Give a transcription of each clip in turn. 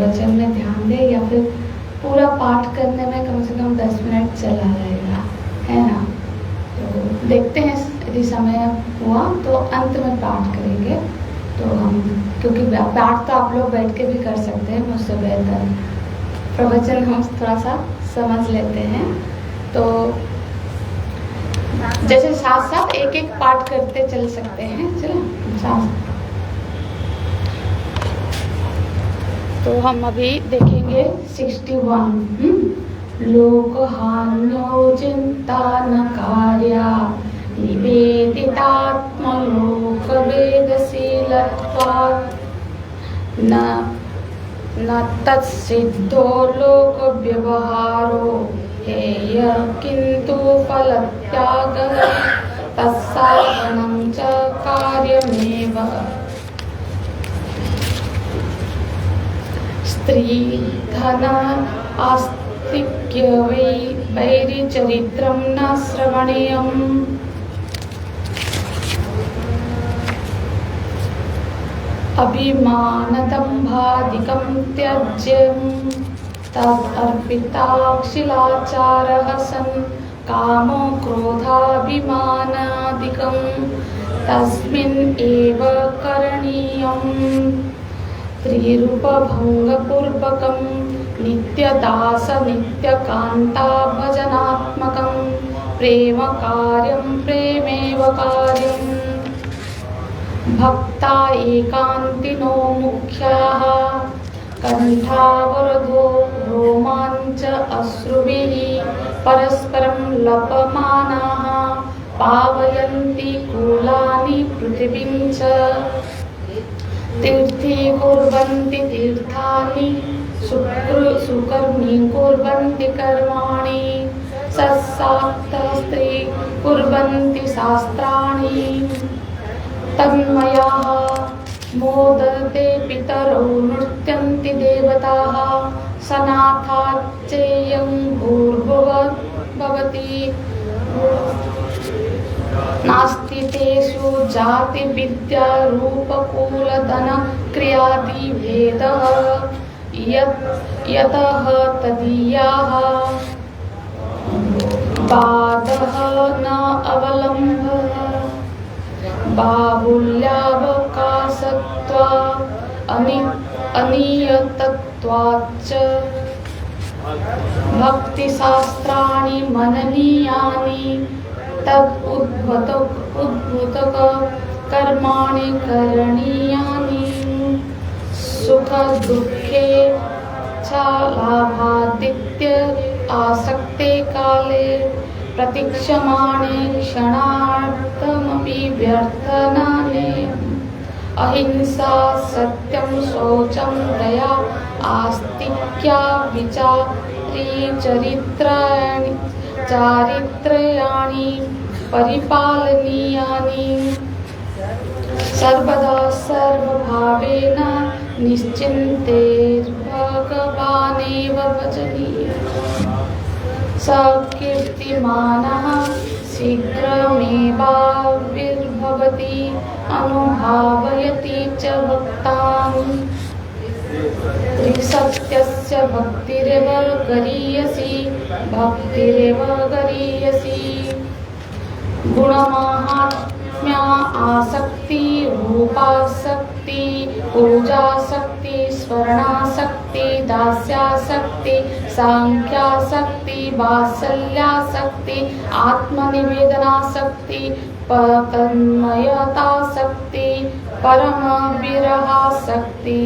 प्रवचन में ध्यान दे या फिर पूरा पाठ करने में कम से कम 10 मिनट चला रहेगा, है ना। तो देखते हैं, यदि समय हुआ तो अंत में पाठ करेंगे। तो हम, क्योंकि पाठ तो आप लोग बैठ के भी कर सकते हैं, मुझसे बेहतर प्रवचन हम थोड़ा सा समझ लेते हैं। तो जैसे साथ साथ एक एक पाठ करते चल सकते हैं, चलो साथ। तो हम अभी देखेंगे 61। लोकहान्यो चिंता न कार्या निवेदितात्मलोकवेदशीलत्वात् न तत्सिद्धो लोकव्यवहारो हेय किन्तु फलत्यागः तत्साधनं च कार्यमेव। स्त्री धन आस्तिक्य वैरिचरित्रं न श्रवणीयम्। अभिमानदम्भादिकं त्यज्य तदर्पिताशिलाचारः सन् कामो क्रोधाभिमानादिकं तस्मिन् एव करणीयम्। त्रिरूपभङ्गपूर्वकं नित्यदास नित्यकान्ता भजनात्मकं प्रेमकार्यं प्रेमेव कार्यम्। भक्ता एकान्तिनो मुख्याः कण्ठावरोधो रोमाञ्च अश्रुभिः परस्परं लपमानाः पावयन्ति कूलानि पृथिवीं च। तीर्थी कुर्वन्ति तीर्थानि सुकर्मी कुर्वन्ति कर्माणि सत्साक्तस्त्री कुर्वन्ति शास्त्राणि। तन्मयाः मोदते पितरो नृत्यन्ति देवताः सनाथाच्चेयं भूर्भुवः भवति। नास्ति तेषु जाति विद्या रूपकुल धन क्रियादि भेदः यतः तदीयाः बाधः न अवलम्बः बाहुल्यावकाशत्वा अनियतत्वाच्च। भक्तिशास्त्राणि मननीयानि तदुद्भूतक कर्माणि करणीयानि। सुख दुःखे च लाभादित्य आसक्ते काले प्रतीक्षमाणे क्षणार्थमपि व्यर्थनानि। अहिंसा सत्यं शौचं दया आस्तिक्या विचारी चारित्र्याणि परिपालनीयानि। सर्वदा सर्वभावेन निश्चिन्तेर्भगवानेव भजनीयः। सकीर्तिमानः शीघ्रमेवाविर्भवति अनुभावयति च भक्तान्। त्रिसत्यस्य भक्तिरेव गरीयसी। गुणमाहात्म्या आसक्ति रूपासक्ति पूजासक्ति स्मरणासक्ति दास्यासक्ति सांख्यासक्ति वात्सल्यासक्ति आत्मनिवेदनासक्ति तन्मयतासक्ति परमविरहासक्ति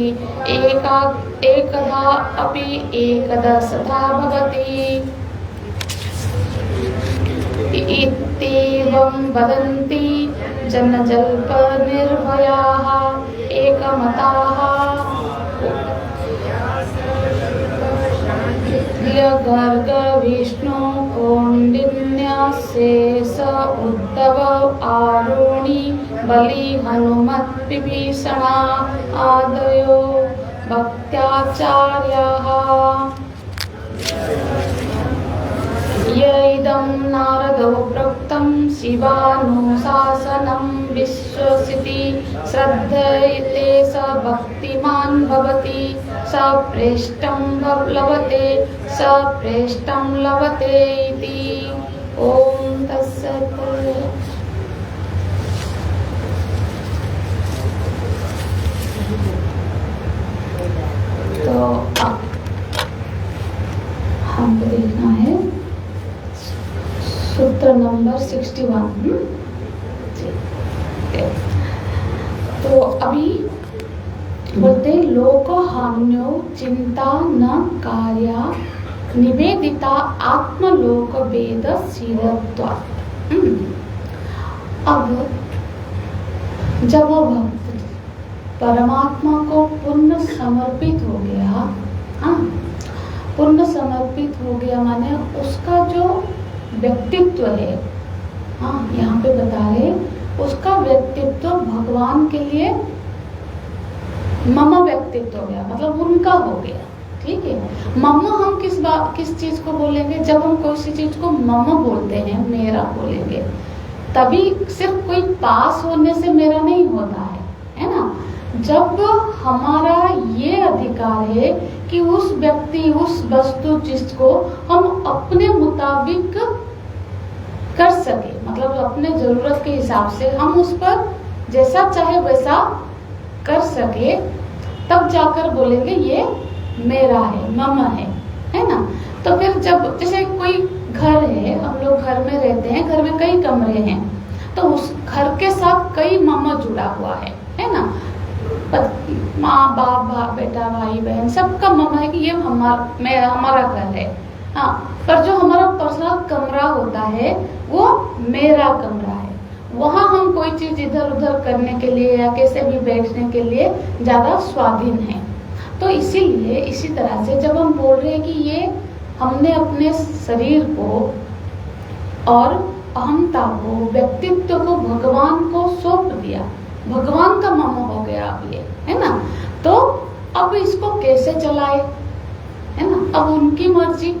एकधा अपि एकदशधा भवति। इत्येवं वदन्ति जनजल्पनिर्भयाः एकमताः। गर्ग विष्णु कौंडिन्यशेष उद्धव आरुणि बलि हनुमत् विभीषणा आदयो भक्त्याचार्याः। य इदं नारदो प्रोक्तं शिवानुशासनम् विश्वसिति श्रद्धयते स भक्तिमान् भवति स प्रेष्ठं लभते स प्रेष्ठं लभते इति। ओम तत्सत्। तो हमको देखना है सूत्र नंबर 61। तो अभी बोलते लोक हान्यो चिंता न कार्या निवेदिता आत्मलोक वेद शीलत्वा। अब जब वो भक्त परमात्मा को पूर्ण समर्पित हो गया, पूर्ण समर्पित हो गया माने उसका जो व्यक्तित्व है, यहाँ पे बता रहे उसका व्यक्तित्व भगवान के लिए मम व्यक्तित्व हो गया, मतलब उनका हो गया। ठीक है, मम हम किस चीज को बोलेंगे? जब हम कोई चीज को मम बोलते हैं, मेरा बोलेंगे, तभी सिर्फ कोई पास होने से मेरा नहीं होता है ना। जब हमारा ये अधिकार है कि उस व्यक्ति, उस वस्तु चीज को हम अपने मुताबिक कर सके, मतलब अपने जरूरत के हिसाब से हम उस पर जैसा चाहे वैसा कर सके, तब जाकर बोलेंगे ये मेरा है, मम है ना। तो फिर जब जैसे कोई घर है, हम लोग घर में रहते हैं, घर में कई कमरे हैं, तो उस घर के साथ कई मम जुड़ा हुआ है ना। माँ बाप, बेटा, भाई बहन, सबका मम है कि ये हमारा घर है। हाँ, पर जो हमारा पर्सनल कमरा होता है वो मेरा कमरा है। वहाँ हम कोई चीज इधर उधर करने के लिए या कैसे भी बैठने के लिए ज्यादा स्वाधीन है। तो इसीलिए इसी तरह से जब हम बोल रहे हैं कि ये हमने अपने शरीर को और अहंता को, व्यक्तित्व को भगवान को सौंप दिया, भगवान का मम हो गया अब ये, है ना। तो अब इसको कैसे चलाए, है ना, अब उनकी मर्जी।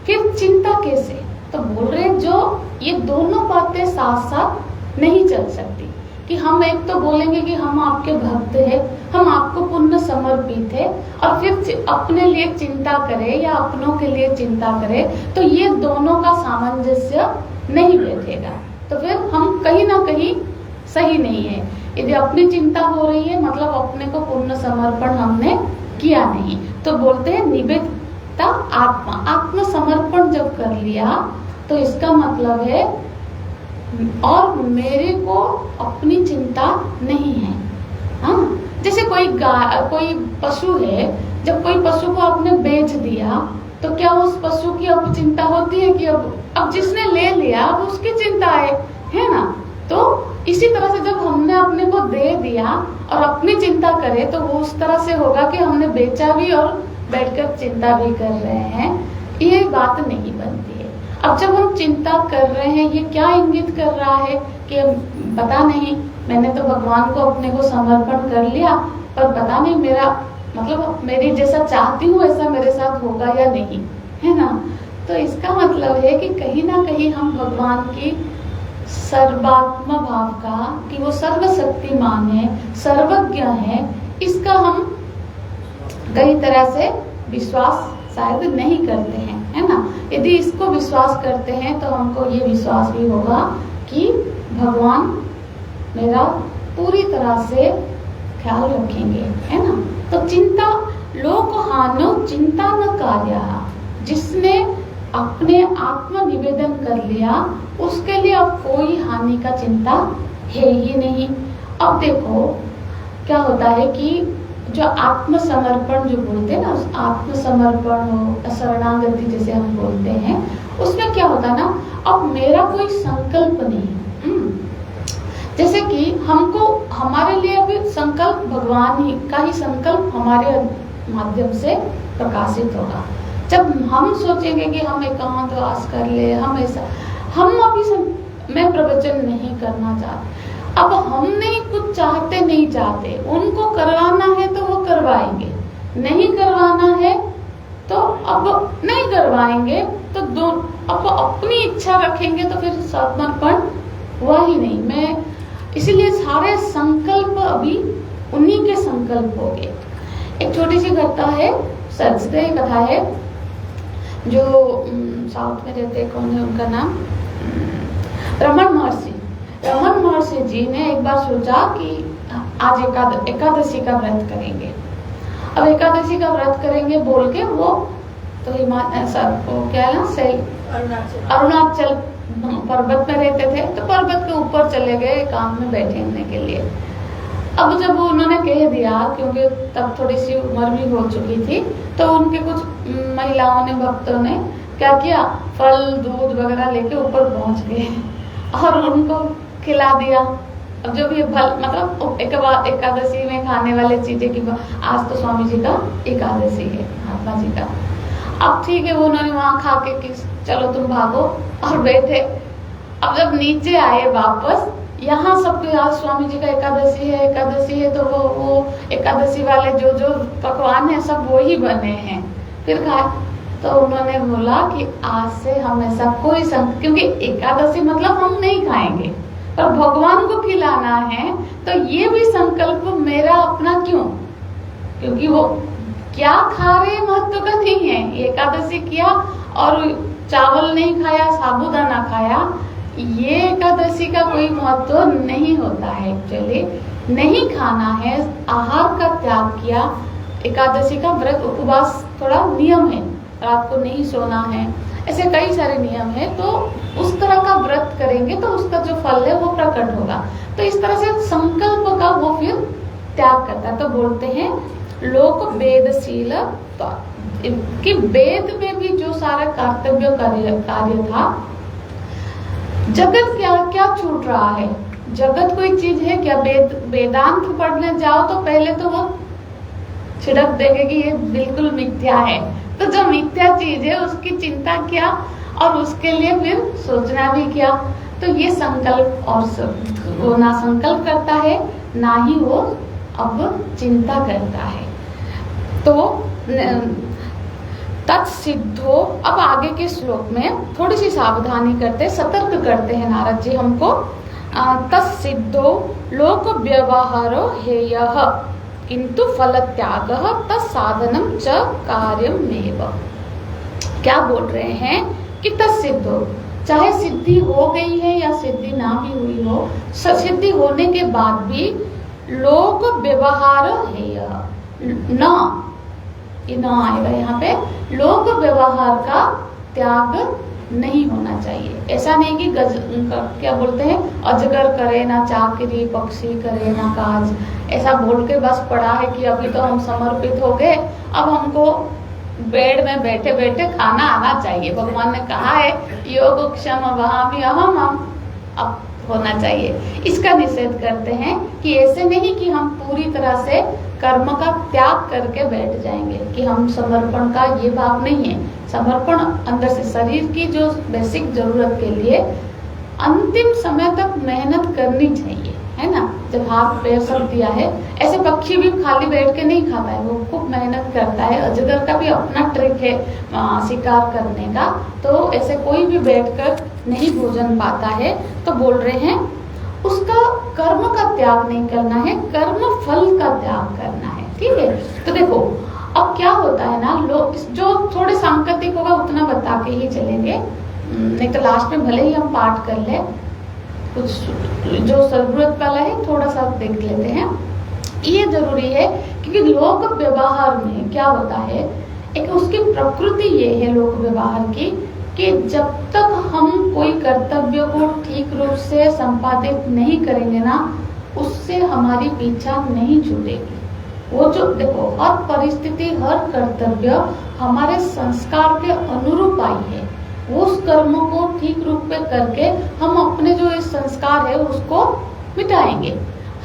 फिर चिंता कैसे? तो बोल रहे जो ये दोनों बातें साथ साथ नहीं चल सकती, कि हम एक तो बोलेंगे कि हम आपके भक्त हैं, हम आपको पुण्य समर्पित है, और फिर अपने लिए चिंता करें या अपनों के लिए चिंता करें, तो ये दोनों का सामंजस्य नहीं बैठेगा। तो फिर हम कहीं ना कहीं सही नहीं है। यदि अपनी चिंता हो रही है, मतलब अपने को पूर्ण समर्पण हमने किया नहीं। तो बोलते हैं निवेदिता आत्म समर्पण जब कर लिया, तो इसका मतलब है और मेरे को अपनी चिंता नहीं है। हाँ, जैसे कोई पशु है, जब कोई पशु को आपने बेच दिया, तो क्या उस पशु की अब चिंता होती है कि अब जिसने ले लिया अब उसकी चिंता है ना। तो इसी तरह से जब हमने अपने को दे दिया और अपनी चिंता करे, तो वो उस तरह से होगा कि हमने बेचा भी और बैठकर चिंता भी कर रहे हैं, ये बात नहीं बनती है। अब जब हम चिंता कर रहे हैं, ये क्या इंगित कर रहा है कि पता नहीं, मैंने तो भगवान को अपने को समर्पण कर लिया, पर पता नहीं मेरा मतलब मेरी जैसा चाहती हूँ ऐसा मेरे साथ होगा या नहीं, है ना। तो इसका मतलब है कि कहीं ना कहीं हम भगवान की सर्वात्म भाव का, कि वो सर्वशक्तिमान है, सर्वज्ञ है, इसका हम कई तरह से विश्वास शायद नहीं करते हैं, है ना। यदि इसको विश्वास करते हैं तो हमको ये विश्वास भी होगा कि भगवान मेरा पूरी तरह से ख्याल रखेंगे, है ना। तो चिंता लोक हानो चिंता न कार्य, जिसने अपने आत्म निवेदन कर लिया उसके लिए अब कोई हानि का चिंता है ही नहीं। अब देखो क्या होता है कि जो आत्मसमर्पण जो बोलते हैं ना, आत्मसमर्पण हो, शरणागति जैसे हम बोलते हैं, उसमें क्या होता है ना, अब मेरा कोई संकल्प नहीं। जैसे कि हमको हमारे लिए अभी संकल्प भगवान ही का ही संकल्प हमारे माध्यम से प्रकाशित होगा। जब हम सोचेंगे कि हम एकांत वास कर ले, हम ऐसा, हम अभी मैं प्रवचन नहीं करना चाहते, अब हम नहीं कुछ चाहते, नहीं चाहते, उनको करवाना है तो वो करवाएंगे, नहीं करवाना है तो अब नहीं करवाएंगे। तो अब अपनी इच्छा रखेंगे तो फिर समर्पण हुआ ही नहीं। मैं इसीलिए सारे संकल्प अभी उन्हीं के संकल्प हो गए। एक छोटी सी कथा है, सचदेव कथा है, जो साउथ में रहते हैं, कौन है उनका नाम, रमन महर्षि। रमन महर्षि जी ने एक बार सोचा कि आज एकादशी का व्रत करेंगे। अब एकादशी का व्रत करेंगे बोल के वो तो वो क्या है ना, अरुणाचल पर्वत में रहते थे, तो पर्वत के ऊपर चले गए काम में बैठने के लिए। अब जब उन्होंने कह दिया, क्योंकि तब थोड़ी सी उम्र भी हो चुकी थी, तो उनके कुछ महिलाओं ने, भक्तों ने क्या किया, फल दूध वगैरह लेके ऊपर पहुंच गए और उनको खिला दिया। अब जो भी फल, मतलब एकादशी में खाने वाले चीजें की, आज तो स्वामी जी का एकादशी है, महात्मा जी का। अब ठीक है, वो उन्होंने वहां खा के कि चलो तुम भागो और बैठे। अब जब नीचे आए वापस, यहाँ सबके आज स्वामी जी का एकादशी है, तो वो एकादशी वाले जो पकवान है सब वो ही बने हैं, फिर खाए। तो उन्होंने बोला कि आज से हम ऐसा कोई क्योंकि एकादशी मतलब हम नहीं खाएंगे, पर भगवान को खिलाना है, तो ये भी संकल्प मेरा अपना क्यों, क्योंकि वो क्या खा रहे महत्व का नहीं है। एकादशी किया और चावल नहीं खाया, साबूदाना खाया, ये एकादशी का कोई महत्व नहीं होता है। एक्चुअली नहीं खाना है, आहार का त्याग किया। एकादशी का व्रत, उपवास थोड़ा नियम है, रात को नहीं सोना है, ऐसे कई सारे नियम है। तो उस तरह का व्रत करेंगे तो उसका जो फल है वो प्रकट होगा। तो इस तरह से संकल्प का वो फिर त्याग करता है। तो बोलते हैं लोक वेदशील, कि वेद में भी जो सारा कर्तव्य कार्य था, जगत क्या क्या छूट रहा है। जगत कोई चीज है क्या? वेदांत पढ़ने जाओ तो पहले तो वो छिड़क देंगे कि ये बिल्कुल मिथ्या है। तो जो मिथ्या चीज है उसकी चिंता क्या, और उसके लिए फिर सोचना भी क्या। तो ये संकल्प, और वो ना संकल्प करता है ना ही वो अब चिंता करता है। तो तत्सिद्धो, अब आगे के श्लोक में थोड़ी सी सावधानी करते, सतर्क करते हैं नारद जी हमको। तत्सिद्धो लोक व्यवहारो हेयः किंतु फल त्यागः तत्साधनम च कार्यमेव। क्या बोल रहे हैं कि तत्सिद्धो, चाहे सिद्धि हो गई है या सिद्धि ना भी हुई हो, सिद्धि होने के बाद भी लोक व्यवहार हेयः, न ये ना आएगा यहाँ पे, लोक व्यवहार का त्याग नहीं होना चाहिए। ऐसा नहीं कि क्या बोलते हैं, अजगर करे ना चाकरी, पक्षी करे ना काज, ऐसा बोल के बस पड़ा है कि अभी तो हम समर्पित हो गए, अब हमको बेड में बैठे बैठे खाना आना चाहिए। भगवान ने कहा है योग क्षम वहामी अहम, हम अब होना चाहिए। इसका निषेध करते हैं कि ऐसे नहीं कि हम पूरी तरह से कर्म का त्याग करके बैठ जाएंगे, कि हम समर्पण का ये भाव नहीं है। समर्पण अंदर से शरीर की जो बेसिक जरूरत के लिए अंतिम समय तक मेहनत करनी चाहिए, है ना। जब हाथ पैर सब दिया है, ऐसे पक्षी भी खाली बैठ के नहीं खाता है, वो खूब मेहनत करता है। अजगर का भी अपना ट्रिक है शिकार करने का, तो ऐसे कोई भी बैठकर नहीं भोजन पाता है। तो बोल रहे हैं उसका कर्म का त्याग नहीं करना है, कर्म फल का त्याग करना है। ठीक है, तो देखो अब क्या होता है ना, लोग जो थोड़े सांकेतिक होगा उतना बता के ही चलेंगे, नहीं तो लास्ट में भले ही हम पाठ कर ले, कुछ जो जरूरत वाला है थोड़ा सा देख लेते हैं। ये जरूरी है क्योंकि लोक व्यवहार में क्या होता है, एक उसकी प्रकृति ये है लोक व्यवहार की, कि जब तक हम कोई कर्तव्य को ठीक रूप से संपादित नहीं करेंगे ना, उससे हमारी पीछा नहीं छूटेगी। वो जो देखो, हर परिस्थिति, हर कर्तव्य हमारे संस्कार के अनुरूप आई है। उस कर्म को ठीक रूप में करके हम अपने जो इस संस्कार है उसको मिटाएंगे।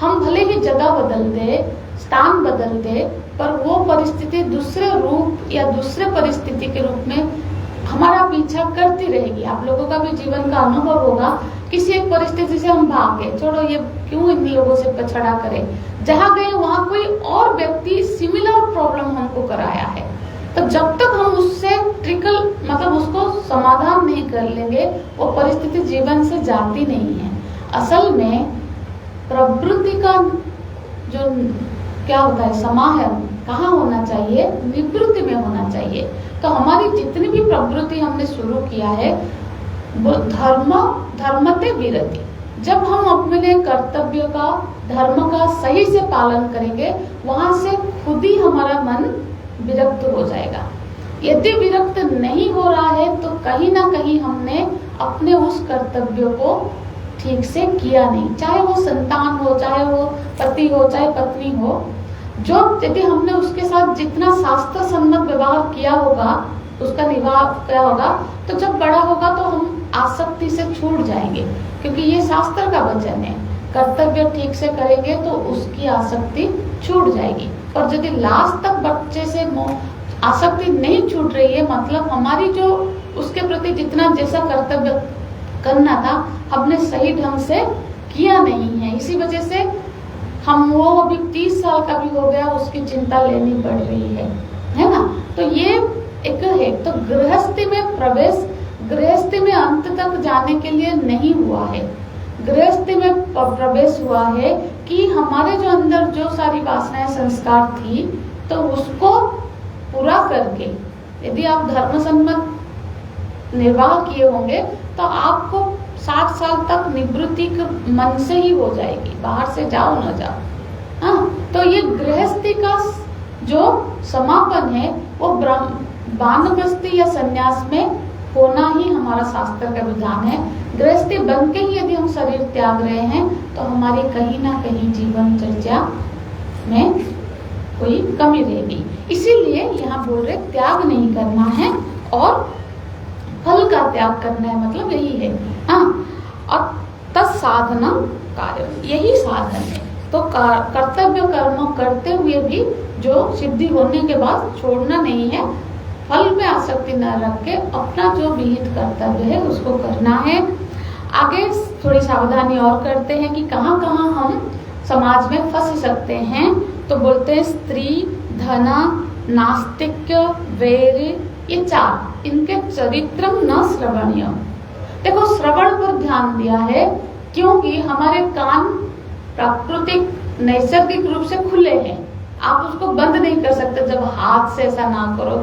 हम भले ही जगह बदल दे, स्थान बदल दे, पर वो परिस्थिति दूसरे रूप या दूसरे परिस्थिति के रूप में हमारा पीछा करती रहेगी। आप लोगों का भी जीवन का अनुभव होगा, किसी एक परिस्थिति से हम भाग गए, छोड़ो ये क्यों इन लोगों से पछड़ा करें, जहाँ गए वहां कोई और व्यक्ति सिमिलर प्रॉब्लम हमको कराया है। तो जब तक हम उससे ट्रिकल मतलब उसको समाधान नहीं कर लेंगे, वो परिस्थिति जीवन से जाती नहीं है। असल में प्रवृत्ति का जो क्या होता है समाहरण कहाँ होना चाहिए, निवृत्ति में होना चाहिए। तो हमारी जितनी भी प्रवृत्ति हमने शुरू किया है वो धर्मते विरति, जब हम अपने कर्तव्य का धर्म का सही से पालन करेंगे वहां से खुद ही हमारा मन विरक्त हो जाएगा। यदि विरक्त नहीं हो रहा है तो कहीं ना कहीं हमने अपने उस कर्तव्य को ठीक से किया नहीं, चाहे वो संतान हो, चाहे वो पति हो, चाहे पत्नी हो। जो यदि हमने उसके साथ जितना शास्त्र सम्मत व्यवहार किया होगा, उसका निवाह किया होगा, तो जब बड़ा होगा तो हम आसक्ति से छूट जाएंगे, क्योंकि ये शास्त्र का वचन है। कर्तव्य ठीक से करेंगे तो उसकी आसक्ति छूट जाएगी। और यदि लास्ट तक बच्चे से आसक्ति नहीं छूट रही है, मतलब हमारी जो उसके प्रति जितना जैसा कर्तव्य करना था हमने सही ढंग से किया नहीं है, इसी वजह से हम वो अभी 30 साल का भी हो गया उसकी चिंता लेनी पड़ रही है ना। तो ये एक है। तो गृहस्थी में प्रवेश, गृहस्थी में अंत तक जाने के लिए नहीं हुआ है, गृहस्थी में प्रवेश हुआ है कि हमारे जो अंदर जो सारी वासनाएं संस्कार थी तो उसको पूरा करके यदि आप धर्म सम्मत निर्वाह किए होंगे तो आपको 60 साल तक निवृत्ति मन से ही हो जाएगी, बाहर से जाओ न जाओ। हाँ, तो ये गृहस्थी का जो समापन है वो वानप्रस्थी या संन्यास में होना ही हमारा शास्त्र का विधान है। गृहस्थी बन के ही यदि हम शरीर त्याग रहे हैं तो हमारी कहीं ना कहीं जीवन चर्चा में कोई कमी रहेगी। इसीलिए यहाँ बोल रहे त्याग नहीं करना है और फल का त्याग करना है, मतलब यही है। हाँ, और तत्साधन कार्य, यही साधन है। तो कर्तव्य कर्म करते हुए भी जो सिद्धि होने के बाद छोड़ना नहीं है, फल में आसक्ति न रख के अपना जो विहित कर्तव्य है उसको करना है। आगे थोड़ी सावधानी और करते हैं कि कहाँ कहाँ हम समाज में फंस सकते हैं। तो बोलते हैं स्त्री, धन, नास्तिक्य, वैर, ये 4, इनके चरित्रम न श्रवणीय। देखो श्रवण पर ध्यान दिया है क्योंकि हमारे कान प्राकृतिक नैसर्गिक रूप से खुले हैं, आप उसको बंद नहीं कर सकते। जब हाथ से ऐसा ना करो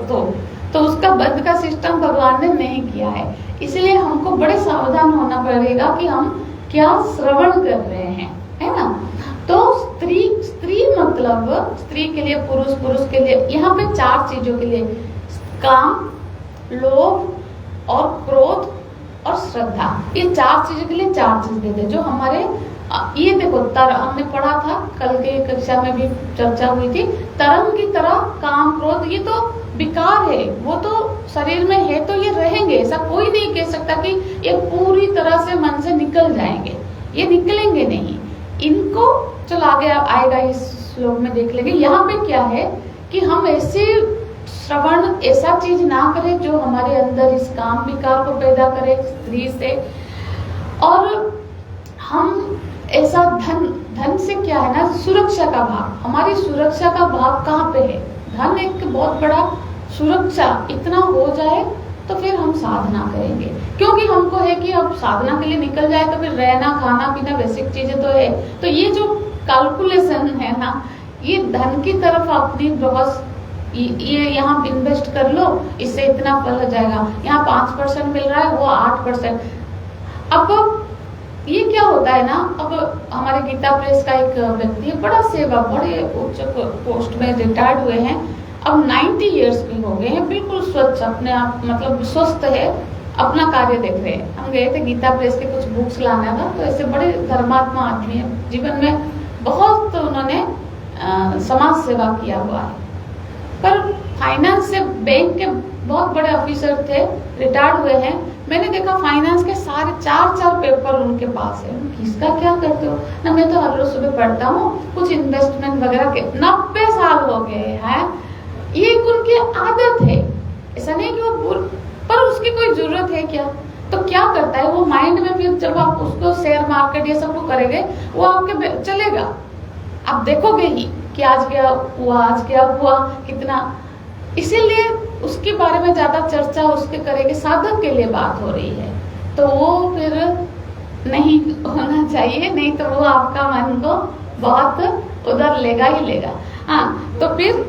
तो उसका बंद का सिस्टम भगवान ने नहीं किया है। इसलिए हमको बड़े सावधान होना पड़ेगा कि हम क्या श्रवण कर रहे हैं, है ना। तो स्त्री मतलब स्त्री के लिए, पुरुष के लिए, यहाँ पे 4 चीजों के लिए, काम, लोभ और क्रोध और श्रद्धा, ये 4 चीजों के लिए 4 चीज देते जो हमारे ये देखो हमने पढ़ा था, कल के कक्षा में भी चर्चा हुई थी, तरंग की तरह काम क्रोध ये तो विकार है, वो तो शरीर में है तो ये रहेंगे, ऐसा कोई नहीं कह सकता कि ये पूरी तरह से मन से निकल जाएंगे, ये निकलेंगे नहीं। इनको चलो आगे आएगा इस श्लोक में देख लेंगे। यहाँ पे क्या है कि हम ऐसे श्रवण ऐसा चीज ना करें जो हमारे अंदर इस काम विकार को पैदा करे स्त्री से, और हम ऐसा धन से क्या है ना, सुरक्षा का भाव, हमारी सुरक्षा का भाव कहाँ पे है, धन एक बहुत बड़ा सुरक्षा इतना हो जाए तो फिर हम साधना करेंगे, क्योंकि हमको है कि अब साधना के लिए निकल जाए तो फिर रहना खाना पीना बेसिक चीजें तो है। तो ये जो कैलकुलेशन है ना, ये धन की तरफ अपनी बहुत ये यहाँ इन्वेस्ट कर लो, इससे इतना फल हो जाएगा, यहाँ 5% मिल रहा है वो 8%। अब ये क्या होता है ना, अब हमारे गीता प्रेस का एक व्यक्ति है, बड़ा सेवा, बड़े उच्च पोस्ट में रिटायर्ड हुए हैं, अब 90 इयर्स भी हो गए हैं, बिल्कुल स्वच्छ अपने आप, मतलब स्वस्थ है, अपना कार्य देख रहे हैं। हम गए थे गीता प्रेस के कुछ बुक्स लाना था, तो ऐसे बड़े धर्मात्मा आदमी है, जीवन में बहुत उन्होंने समाज सेवा किया हुआ है, पर फाइनेंस से बैंक के बहुत बड़े ऑफिसर थे, रिटायर्ड हुए हैं। मैंने देखा फाइनेंस के सारे 4 पेपर उनके पास है। किसका क्या करते हो ना, मैं तो हर रोज सुबह पढ़ता हूँ, कुछ इन्वेस्टमेंट वगैरह के। 90 साल हो गए हैं, ये उनकी आदत है, ऐसा नहीं कि वो पर उसकी कोई जरूरत है क्या। तो क्या करता है वो माइंड में, फिर जब आप उसको शेयर मार्केट ये सब को करेंगे वो आपके चलेगा, आप देखोगे ही कि आज क्या हुआ, आज क्या हुआ, कितना। इसीलिए उसके बारे में ज्यादा चर्चा उसके करेंगे, साधक के लिए बात हो रही है, तो वो फिर नहीं होना चाहिए, नहीं तो वो आपका मन को बहुत उधर लेगा ही लेगा। हाँ, तो फिर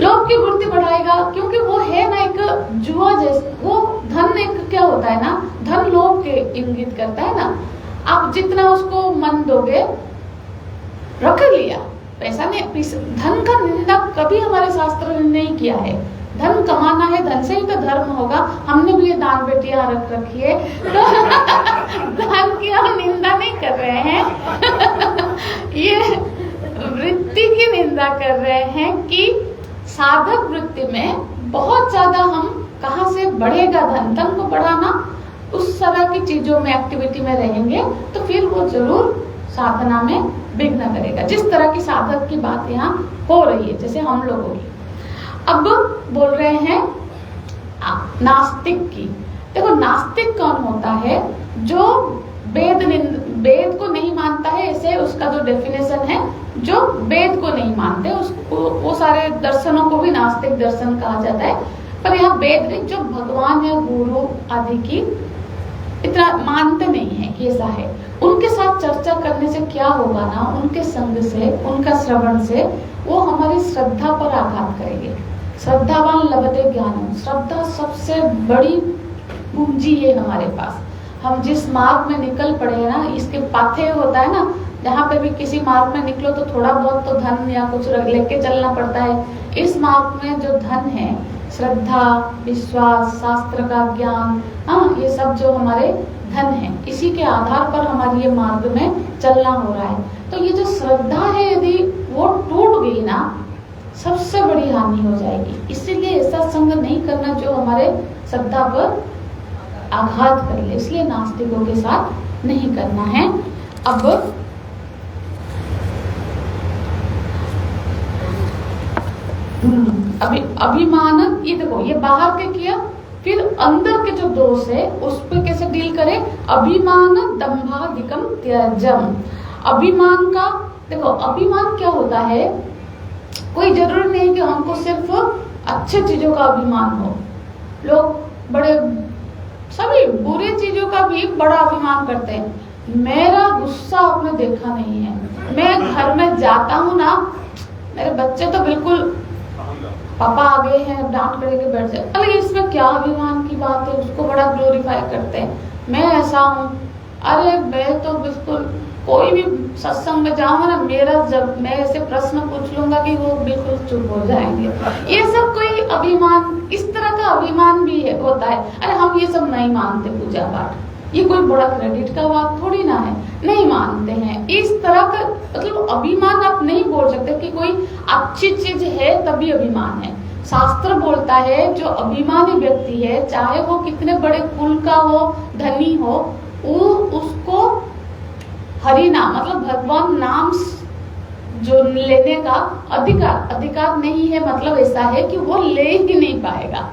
लोभ की वृत्ति बढ़ाएगा, क्योंकि वो है ना एक जुआ जैसे। वो धन एक क्या होता है ना, धन लोभ के इंगित करता है ना। आप जितना उसको मन दोगे, रख लिया पैसा नहीं। धन का निंदा कभी हमारे शास्त्र ने नहीं किया है। धन कमाना है, धन से ही तो धर्म होगा। हमने भी ये दान पेटियां रख रखी है, तो धन की हम निंदा नहीं कर रहे हैं। ये वृत्ति की निंदा कर रहे हैं कि साधक वृत्ति में बहुत ज्यादा हम कहाँ से बढ़ेगा धन। धन को बढ़ाना, उस तरह की चीजों में, एक्टिविटी में रहेंगे तो फिर वो जरूर साधना में विघ्न करेगा। जिस तरह की साधक की बात यहाँ हो रही है, जैसे हम लोगों की। अब बोल रहे हैं नास्तिक की। देखो, नास्तिक कौन होता है? जो वेद को नहीं मानता है, ऐसे उसका जो डेफिनेशन है, जो वेद को नहीं मानते उसको, वो सारे दर्शनों को भी नास्तिक दर्शन कहा जाता है। पर यहाँ वेद नहीं, जो भगवान या गुरु आदि की इतना मानते नहीं है कि ऐसा है, उनके साथ चर्चा करने से क्या होगा ना, उनके संग से, उनका श्रवण से वो हमारी श्रद्धा पर आघात करेंगे। श्रद्धावान लभते ज्ञानम। श्रद्धा सबसे बड़ी पूंजी है हमारे पास। हम जिस मार्ग में निकल पड़े हैं ना, इसके पाथे होता है ना, जहाँ पे भी किसी मार्ग में निकलो तो थोड़ा बहुत तो धन या कुछ लेके चलना पड़ता है। इस मार्ग में जो धन है, श्रद्धा, विश्वास, शास्त्र का ज्ञान, हाँ, ये सब जो हमारे धन है, इसी के आधार पर हमारी ये मार्ग में चलना हो रहा है। तो ये जो श्रद्धा है, यदि वो टूट गई ना, सबसे बड़ी हानि हो जाएगी। इसीलिए ऐसा संग नहीं करना जो हमारे श्रद्धा पर आघात कर ले। इसलिए नास्तिकों के साथ नहीं करना है। अब अभिमान, ये देखो, ये बाहर के किया, फिर अंदर के जो दोष है उस पर कैसे डील करें? अभिमान दंभादिकम त्यजम। अभिमान का देखो, अभिमान क्या होता है? कोई जरूरी नहीं कि हमको सिर्फ अच्छे चीजों का अभिमान हो। लोग बड़े सभी बुरी चीजों का भी बड़ा अभिमान करते हैं। मेरा गुस्सा आपने देखा नहीं है, मैं घर में जाता हूँ ना, मेरे बच्चे तो बिल्कुल पापा आ गए हैं, डांट करके बैठ जाए। अरे इसमें क्या अभिमान की बात है? उसको बड़ा ग्लोरीफाई करते हैं, मैं ऐसा हूँ। अरे मैं तो बिल्कुल, कोई भी सत्संग में जाऊंगा ना, मेरा जब मैं ऐसे प्रश्न पूछ लूंगा कि वो बिल्कुल चुप हो जाएंगे। ये सब कोई अभिमान, इस तरह का अभिमान भी है, होता है। अरे हम ये सब नहीं मानते, पूजा पाठ, ये कोई बड़ा क्रेडिट का बात थोड़ी ना है, नहीं मानते हैं। इस तरह का मतलब अभिमान आप नहीं बोल सकते कि कोई अच्छी चीज है तभी अभिमान है। शास्त्र बोलता है जो अभिमानी व्यक्ति है, चाहे वो कितने बड़े कुल का हो, धनी हो, वो उसको हरि नाम मतलब भगवान नाम जो लेने का अधिकार नहीं है। मतलब ऐसा है कि वो ले ही नहीं पाएगा।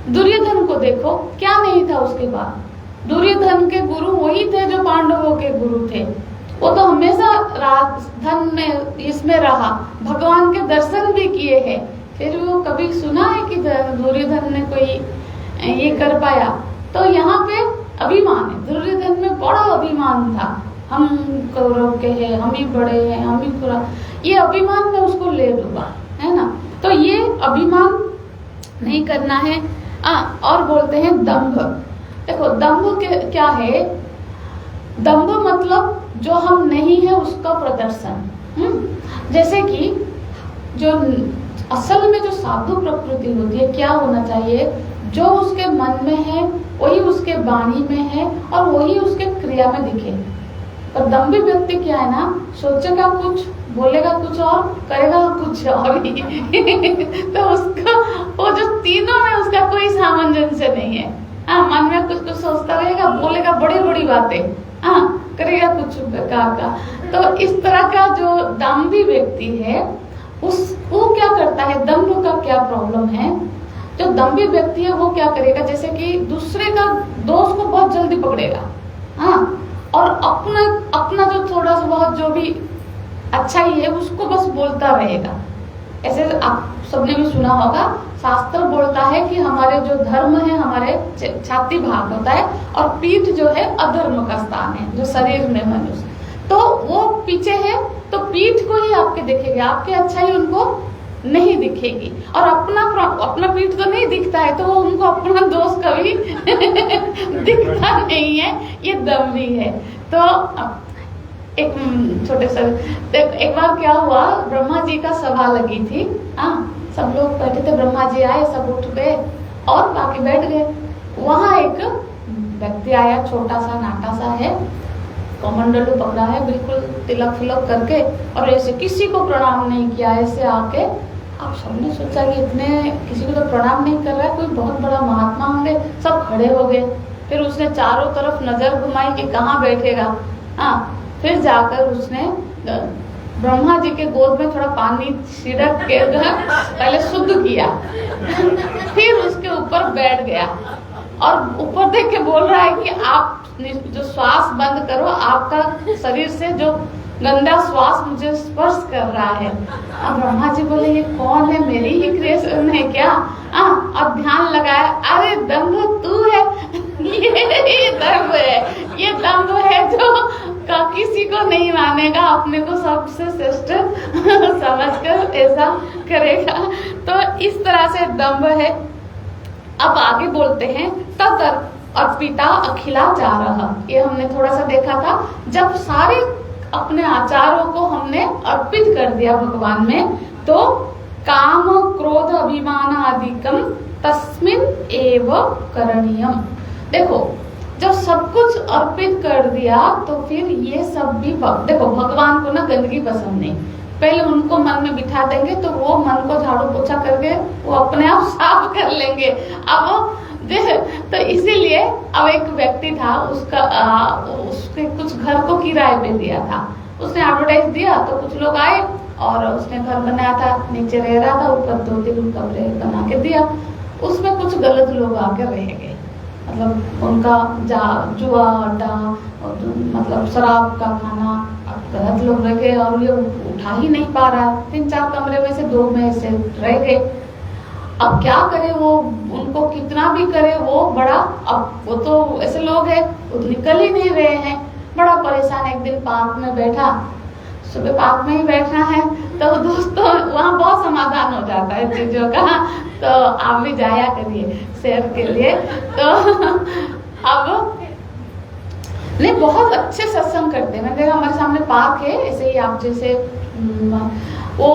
दुर्योधन को देखो, क्या नहीं था उसके बाद? दुर्योधन के गुरु वही थे जो पांडवों के गुरु थे। वो तो हमेशा धन में इसमें रहा, भगवान के दर्शन भी किए हैं। फिर वो कभी सुना है कि दुर्योधन ने कोई ये कर पाया? तो यहाँ पे अभिमान है। दुर्योधन में बड़ा अभिमान था, हम कौरव के हैं, हम ही बड़े हैं, हम ही पूरा, ये अभिमान में उसको ले डूबा, है ना। तो ये अभिमान नहीं करना है। और बोलते हैं दंभ। देखो, दंभ क्या है? दंभ मतलब जो हम नहीं है उसका प्रदर्शन। जैसे कि जो असल में जो साधु प्रकृति होती है, क्या होना चाहिए? जो उसके मन में है वही उसके वाणी में है और वही उसके क्रिया में दिखे। पर दंभी व्यक्ति क्या है ना, सोचेगा कुछ, बोलेगा कुछ और, करेगा कुछ और ही। तो उसका वो जो तीनों में उसका कोई सामंजस्य नहीं है। मन में कुछ कुछ सोचता रहेगा, बोलेगा बड़ी बड़ी बातें, करेगा कुछ बेकार का। तो इस तरह का जो दंभी व्यक्ति है, वो क्या करता है? दंभ का क्या प्रॉब्लम है? जो दंभी व्यक्ति है वो क्या करेगा? जैसे कि दूसरे का दोष को बहुत जल्दी पकड़ेगा, और अपना जो थोड़ा सा बहुत जो भी अच्छा ही है उसको बस बोलता रहेगा। ऐसे आप सबने भी सुना होगा, शास्त्र बोलता है कि हमारे जो धर्म है, हमारे छाती भाग होता है और पीठ जो है अधर्म का स्थान है, जो शरीर में मनुष्य, तो वो पीछे है, तो पीठ को ही आपके दिखेगी, आपकी अच्छाई उनको नहीं दिखेगी। और अपना पीठ तो नहीं दिखता है, तो वो उनको अपना दोष कभी दिखता नहीं है, ये दम भी है। तो एक छोटे से एक बार क्या हुआ, ब्रह्मा जी का सभा लगी थी, सब लोग बैठे थे, ब्रह्मा जी आए, सब उठ गए और बाकी बैठ गए। वहां एक व्यक्ति आया, छोटा सा नाटा सा है, कमंडलू पकड़ा है, बिल्कुल तिलक फिलक करके, और ऐसे किसी को प्रणाम नहीं किया, ऐसे आके आप सबने सोचा कि इतने किसी को तो प्रणाम नहीं कर रहा है, कोई बहुत बड़ा महात्मा होंगे, सब खड़े हो गए। फिर उसने चारों तरफ नजर घुमाई कि कहाँ बैठेगा। फिर जाकर उसने ब्रह्मा जी के गोद में थोड़ा पानी छिड़क के पहले शुद्ध किया, फिर उसके ऊपर बैठ गया और ऊपर देख के बोल रहा है कि आप जो श्वास बंद करो, आपका शरीर से जो गंदा श्वास मुझे स्पर्श कर रहा है। अब ब्रह्मा जी बोले ये कौन है, मेरी ही क्रिएशन है क्या? अब ध्यान लगाया, अरे दम्भ तू है, ये दम्भ है, ये दम्भ है जो किसी को नहीं मानेगा, अपने को सबसे श्रेष्ठ समझकर ऐसा करेगा। तो इस तरह से दम्भ है। अब आगे बोलते हैं, तद अर्पिता अखिलाचारः, ये हमने थोड़ा सा देखा था, जब सारे अपने आचारों को हमने अर्पित कर दिया भगवान में, तो काम क्रोध अभिमान आदिकम तस्मिन एव करणीयम। देखो, जब सब कुछ अर्पित कर दिया तो फिर ये सब भी देखो, भगवान को ना गंदगी पसंद नहीं, पहले उनको मन में बिठा देंगे तो वो मन को झाड़ू पोछा करके वो अपने आप साफ कर लेंगे। अब तो इसीलिए अब एक व्यक्ति था, उसके कुछ घर को किराए पे दिया था, उसने एडवर्टाइज दिया तो कुछ लोग आए और उसने घर बनाया था, नीचे रह रहा था, ऊपर 2-3 कमरे बना के दिया। उसमें कुछ गलत लोग आके रह गए, मतलब उनका जुआ अड्डा, मतलब शराब का खाना, गलत लोग रह गए और ये उठा ही नहीं पा रहा। 3-4 कमरे में से 2 में से रह गए। अब क्या करे वो, उनको कितना भी करे वो बड़ा, अब वो तो ऐसे लोग हैं, वो निकल ही नहीं रहे हैं, बड़ा परेशान। एक दिन पार्क में बैठा, सुबह पार्क में ही बैठना है, तो दोस्तों वहाँ बहुत समाधान हो जाता है चीजों का, तो आप भी जाया करिए शेयर के लिए। तो अब नहीं, बहुत अच्छे सत्संग करते हैं। मैंने देखा हमारे सामने पार्क है, ऐसे ही आप जैसे वो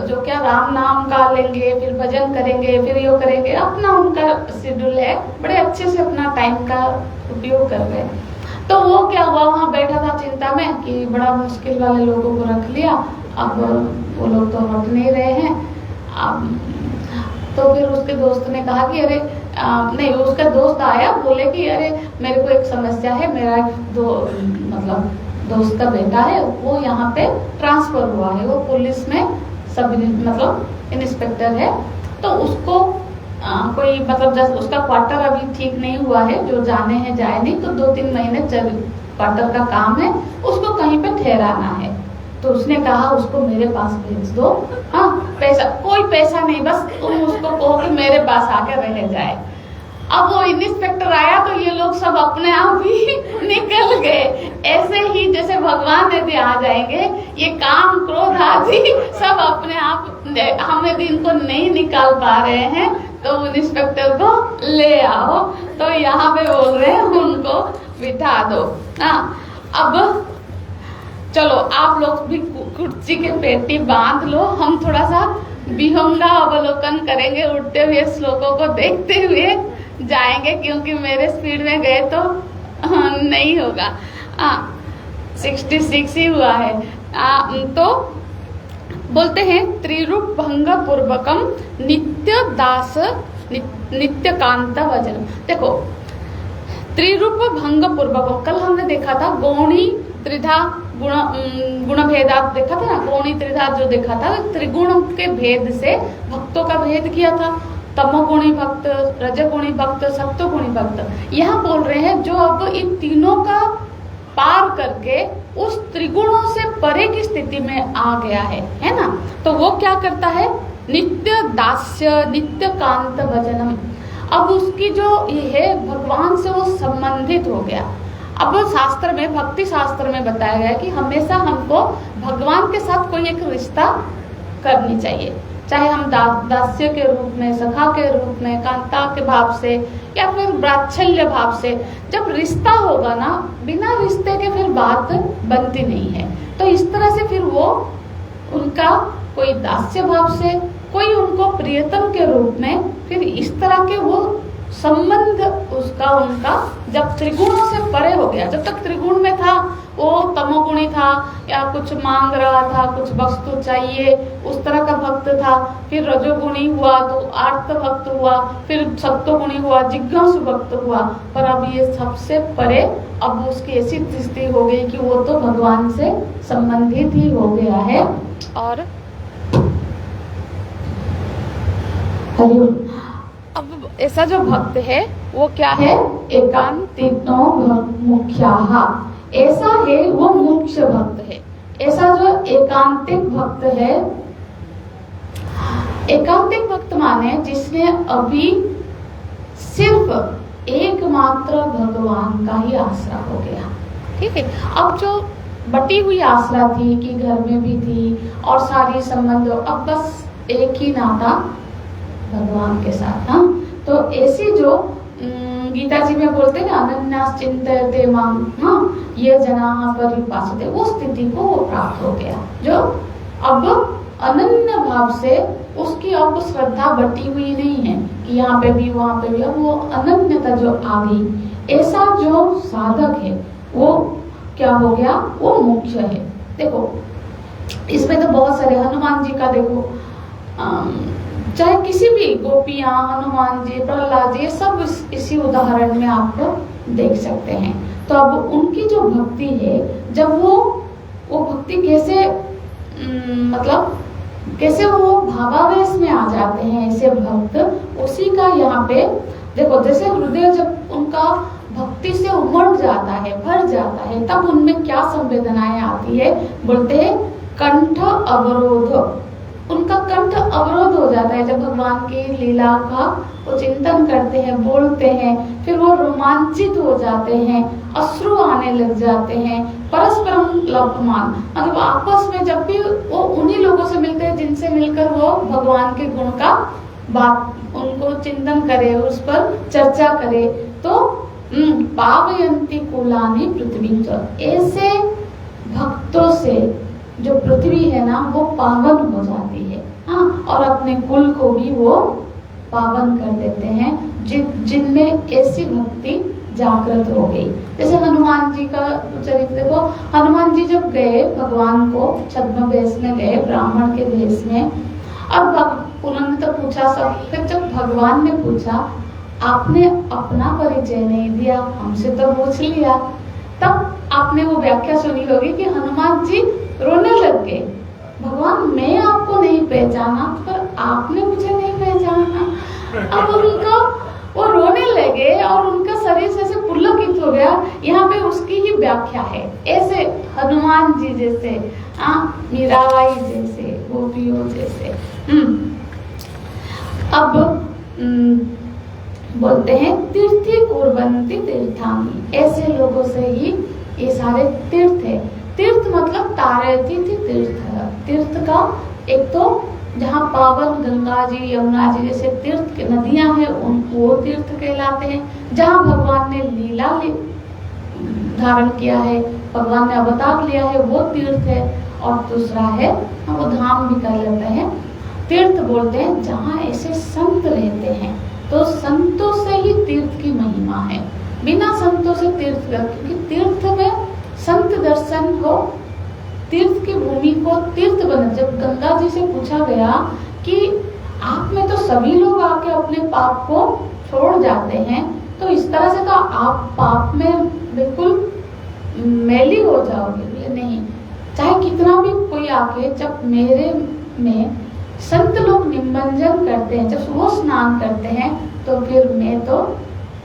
जो क्या राम नाम का लेंगे, फिर भजन करेंगे, फिर यो करेंगे, अपना उनका शेड्यूल है, बड़े अच्छे से अपना टाइम का उपयोग कर रहे हैं। तो वो क्या हुआ, वहाँ बैठा था चिंता में कि बड़ा मुश्किल वाले लोगों को रख लिया, अब वो लोग तो हट नहीं रहे हैं। तो फिर उसके दोस्त ने कहा कि अरे नहीं, उसका दोस्त आया, बोले कि अरे मेरे को एक समस्या है, मेरा मतलब दोस्त का बेटा है, वो यहाँ पे ट्रांसफर हुआ है, वो पुलिस में सब मतलब इंस्पेक्टर है, तो उसको कोई मतलब जब उसका क्वार्टर अभी ठीक नहीं हुआ है, जो जाने हैं जाए नहीं, तो 2-3 महीने क्वार्टर का काम है, उसको कहीं पे ठहराना है। तो उसने कहा उसको मेरे पास भेज दो, पैसा कोई पैसा नहीं, बस तुम उसको कहो कि मेरे पास आके रह जाए। अब वो इंस्पेक्टर आया तो ये लोग सब अपने आप ही निकल गए। ऐसे ही जैसे भगवान यदि आ जाएंगे, ये काम क्रोध आदि सब अपने आप, हम यदि इनको नहीं निकाल पा रहे हैं तो इंस्पेक्टर को ले आओ। तो यहाँ पे बोल रहे हैं उनको बिठा दो। अब चलो आप लोग भी कुर्सी के पेटी बांध लो, हम थोड़ा सा विहंगा अवलोकन करेंगे, उठते हुए श्लोकों को देखते हुए जाएंगे, क्योंकि मेरे स्पीड में गए तो नहीं होगा। 66 ही हुआ है। तो बोलते हैं त्रिरूप भंग पूर्वकम नित्य दास नित्य कांत वचन। देखो, त्रिरूप भंग पूर्वकम, कल हमने देखा था गौणी त्रिधा गुण भेदात देखा था ना, गौणी त्रिधा जो देखा था, त्रिगुण के भेद से भक्तों का भेद किया था, तमोगुणी भक्त, रजगुणी भक्त, सत्वगुणी भक्त। यहाँ बोल रहे हैं जो अब इन तीनों का पार करके उस त्रिगुणों से परे की स्थिति में आ गया है ना, तो वो क्या करता है, नित्य दास्य नित्य कांत भजनम। अब उसकी जो ये है भगवान से वो संबंधित हो गया। अब वो शास्त्र में, भक्ति शास्त्र में बताया गया कि हमेशा हमको भगवान के साथ कोई एक रिश्ता करनी चाहिए, चाहे हम दास्य के रूप में, सखा के रूप में, कांता के भाव से या फिर वात्सल्य भाव से। जब रिश्ता होगा ना, बिना रिश्ते के फिर बात बनती नहीं है। तो इस तरह से फिर वो उनका कोई दास्य भाव से, कोई उनको प्रियतम के रूप में, फिर इस तरह के वो संबंध उसका उनका जब त्रिगुणों से परे हो गया। जब तक त्रिगुण में था वो तमोगुणी था, या कुछ मांग रहा था, कुछ वस्तु चाहिए, उस तरह का भक्त था। फिर रजोगुणी हुआ तो आर्त भक्त हुआ, फिर सत्वगुणी हुआ, जिज्ञासु भक्त हुआ। पर अब ये सबसे परे, अब उसकी ऐसी स्थिति हो गई कि वो तो भगवान से संबंधित ही हो गया है। और अब ऐसा जो भक्त है वो क्या है, एकांतिनो मुख्याः, ऐसा है वो मुख्य भक्त है। ऐसा जो एकांतिक भक्त है, एकांतिक भक्त माने जिसने अभी सिर्फ एकमात्र भगवान का ही आसरा हो गया। ठीक है, अब जो बटी हुई आसरा थी कि घर में भी थी और सारी संबंध, अब बस एक ही नाता भगवान के साथ। हाँ, तो ऐसी जो गीता जी में बोलते हैं अनन्यास चिंतयते मां, हाँ, ये जनाः परिपासते, वो स्थिति को वो प्राप्त हो गया। जो अब अनन्य भाव से उसकी अब श्रद्धा बटी हुई नहीं है कि यहाँ पे भी वहां पे भी, अब वो अनन्यता जो आ गई। ऐसा जो साधक है वो क्या हो गया, वो मुख्य है। देखो इसमें तो बहुत सारे, हनुमान जी का देखो, चाहे किसी भी गोपियां, हनुमान जी, प्रहलाद जी, ये सब इसी उदाहरण में आपको देख सकते हैं। तो अब उनकी जो भक्ति है, जब वो भक्ति कैसे मतलब कैसे वो भावावेश में आ जाते हैं ऐसे भक्त, उसी का यहाँ पे देखो। जैसे हृदय जब उनका भक्ति से उमड़ जाता है, भर जाता है, तब उनमें क्या संवेदनाएं आती है, बोलते हैं कंठ अवरोध। उनका कंठ अवरोध हो जाता है जब भगवान की लीला का वो चिंतन करते हैं, बोलते हैं, फिर वो रोमांचित हो जाते हैं, अश्रु आने लग जाते हैं। परस्परम लभमान, मतलब आपस में जब भी वो उन्हीं लोगों से मिलते हैं जिनसे मिलकर वो भगवान के गुण का बात, उनको चिंतन करे, उस पर चर्चा करे, तो पावयन्ति कुलानि पृथ्वी। ऐसे भक्तों से जो पृथ्वी है ना वो पावन हो जाती है। हाँ, और अपने कुल को भी वो पावन कर देते हैं जिनमें ऐसी भक्ति जागृत हो गई। जैसे हनुमान जी का चरित्र देखो, हनुमान जी जब गए भगवान को छद्म वेश में गए, ब्राह्मण के वेश में। अब उन्होंने तो पूछा सब, फिर जब भगवान ने पूछा आपने अपना परिचय नहीं दिया, हमसे तो पूछ लिया, तब आपने वो व्याख्या सुनी होगी कि हनुमान जी रोने लग गए। भगवान मैं आपको नहीं पहचाना, पर आपने मुझे नहीं पहचाना। अब उनका वो रोने लगे और उनका शरीर से पुलकित हो गया। यहाँ पे उसकी ही व्याख्या है, ऐसे हनुमान जी जैसे, मीराबाई जैसे, गोपियों जैसे। अब बोलते हैं तीर्थी कुर्वन्ति तीर्थानि, ऐसे लोगों से ही ये सारे तीर्थ है। तीर्थ मतलब तारयति तीर्थ, तीर्थ का एक तो जहाँ पावन गंगा जी, यमुना जी जैसे तीर्थ की नदियां हैं, वो तीर्थ कहलाते हैं। जहाँ भगवान ने लीला धारण किया है, भगवान ने अवतार लिया है, वो तीर्थ है। और दूसरा है वो धाम भी कर लेते हैं, तीर्थ बोलते हैं जहाँ ऐसे संत रहते हैं। तो संतों से ही तीर्थ की महिमा है, बिना संतों से तीर्थ, क्योंकि तीर्थ में संत दर्शन हो, तीर्थ की भूमि को तीर्थ बना। जब गंगा जी से पूछा गया कि आप में तो सभी लोग आके अपने पाप को छोड़ जाते हैं, तो इस तरह से तो आप पाप में बिल्कुल मैली हो जाओगे। नहीं, चाहे कितना भी कोई आके, जब मेरे में संत लोग निमंजन करते हैं, जब वो स्नान करते हैं, तो फिर मैं तो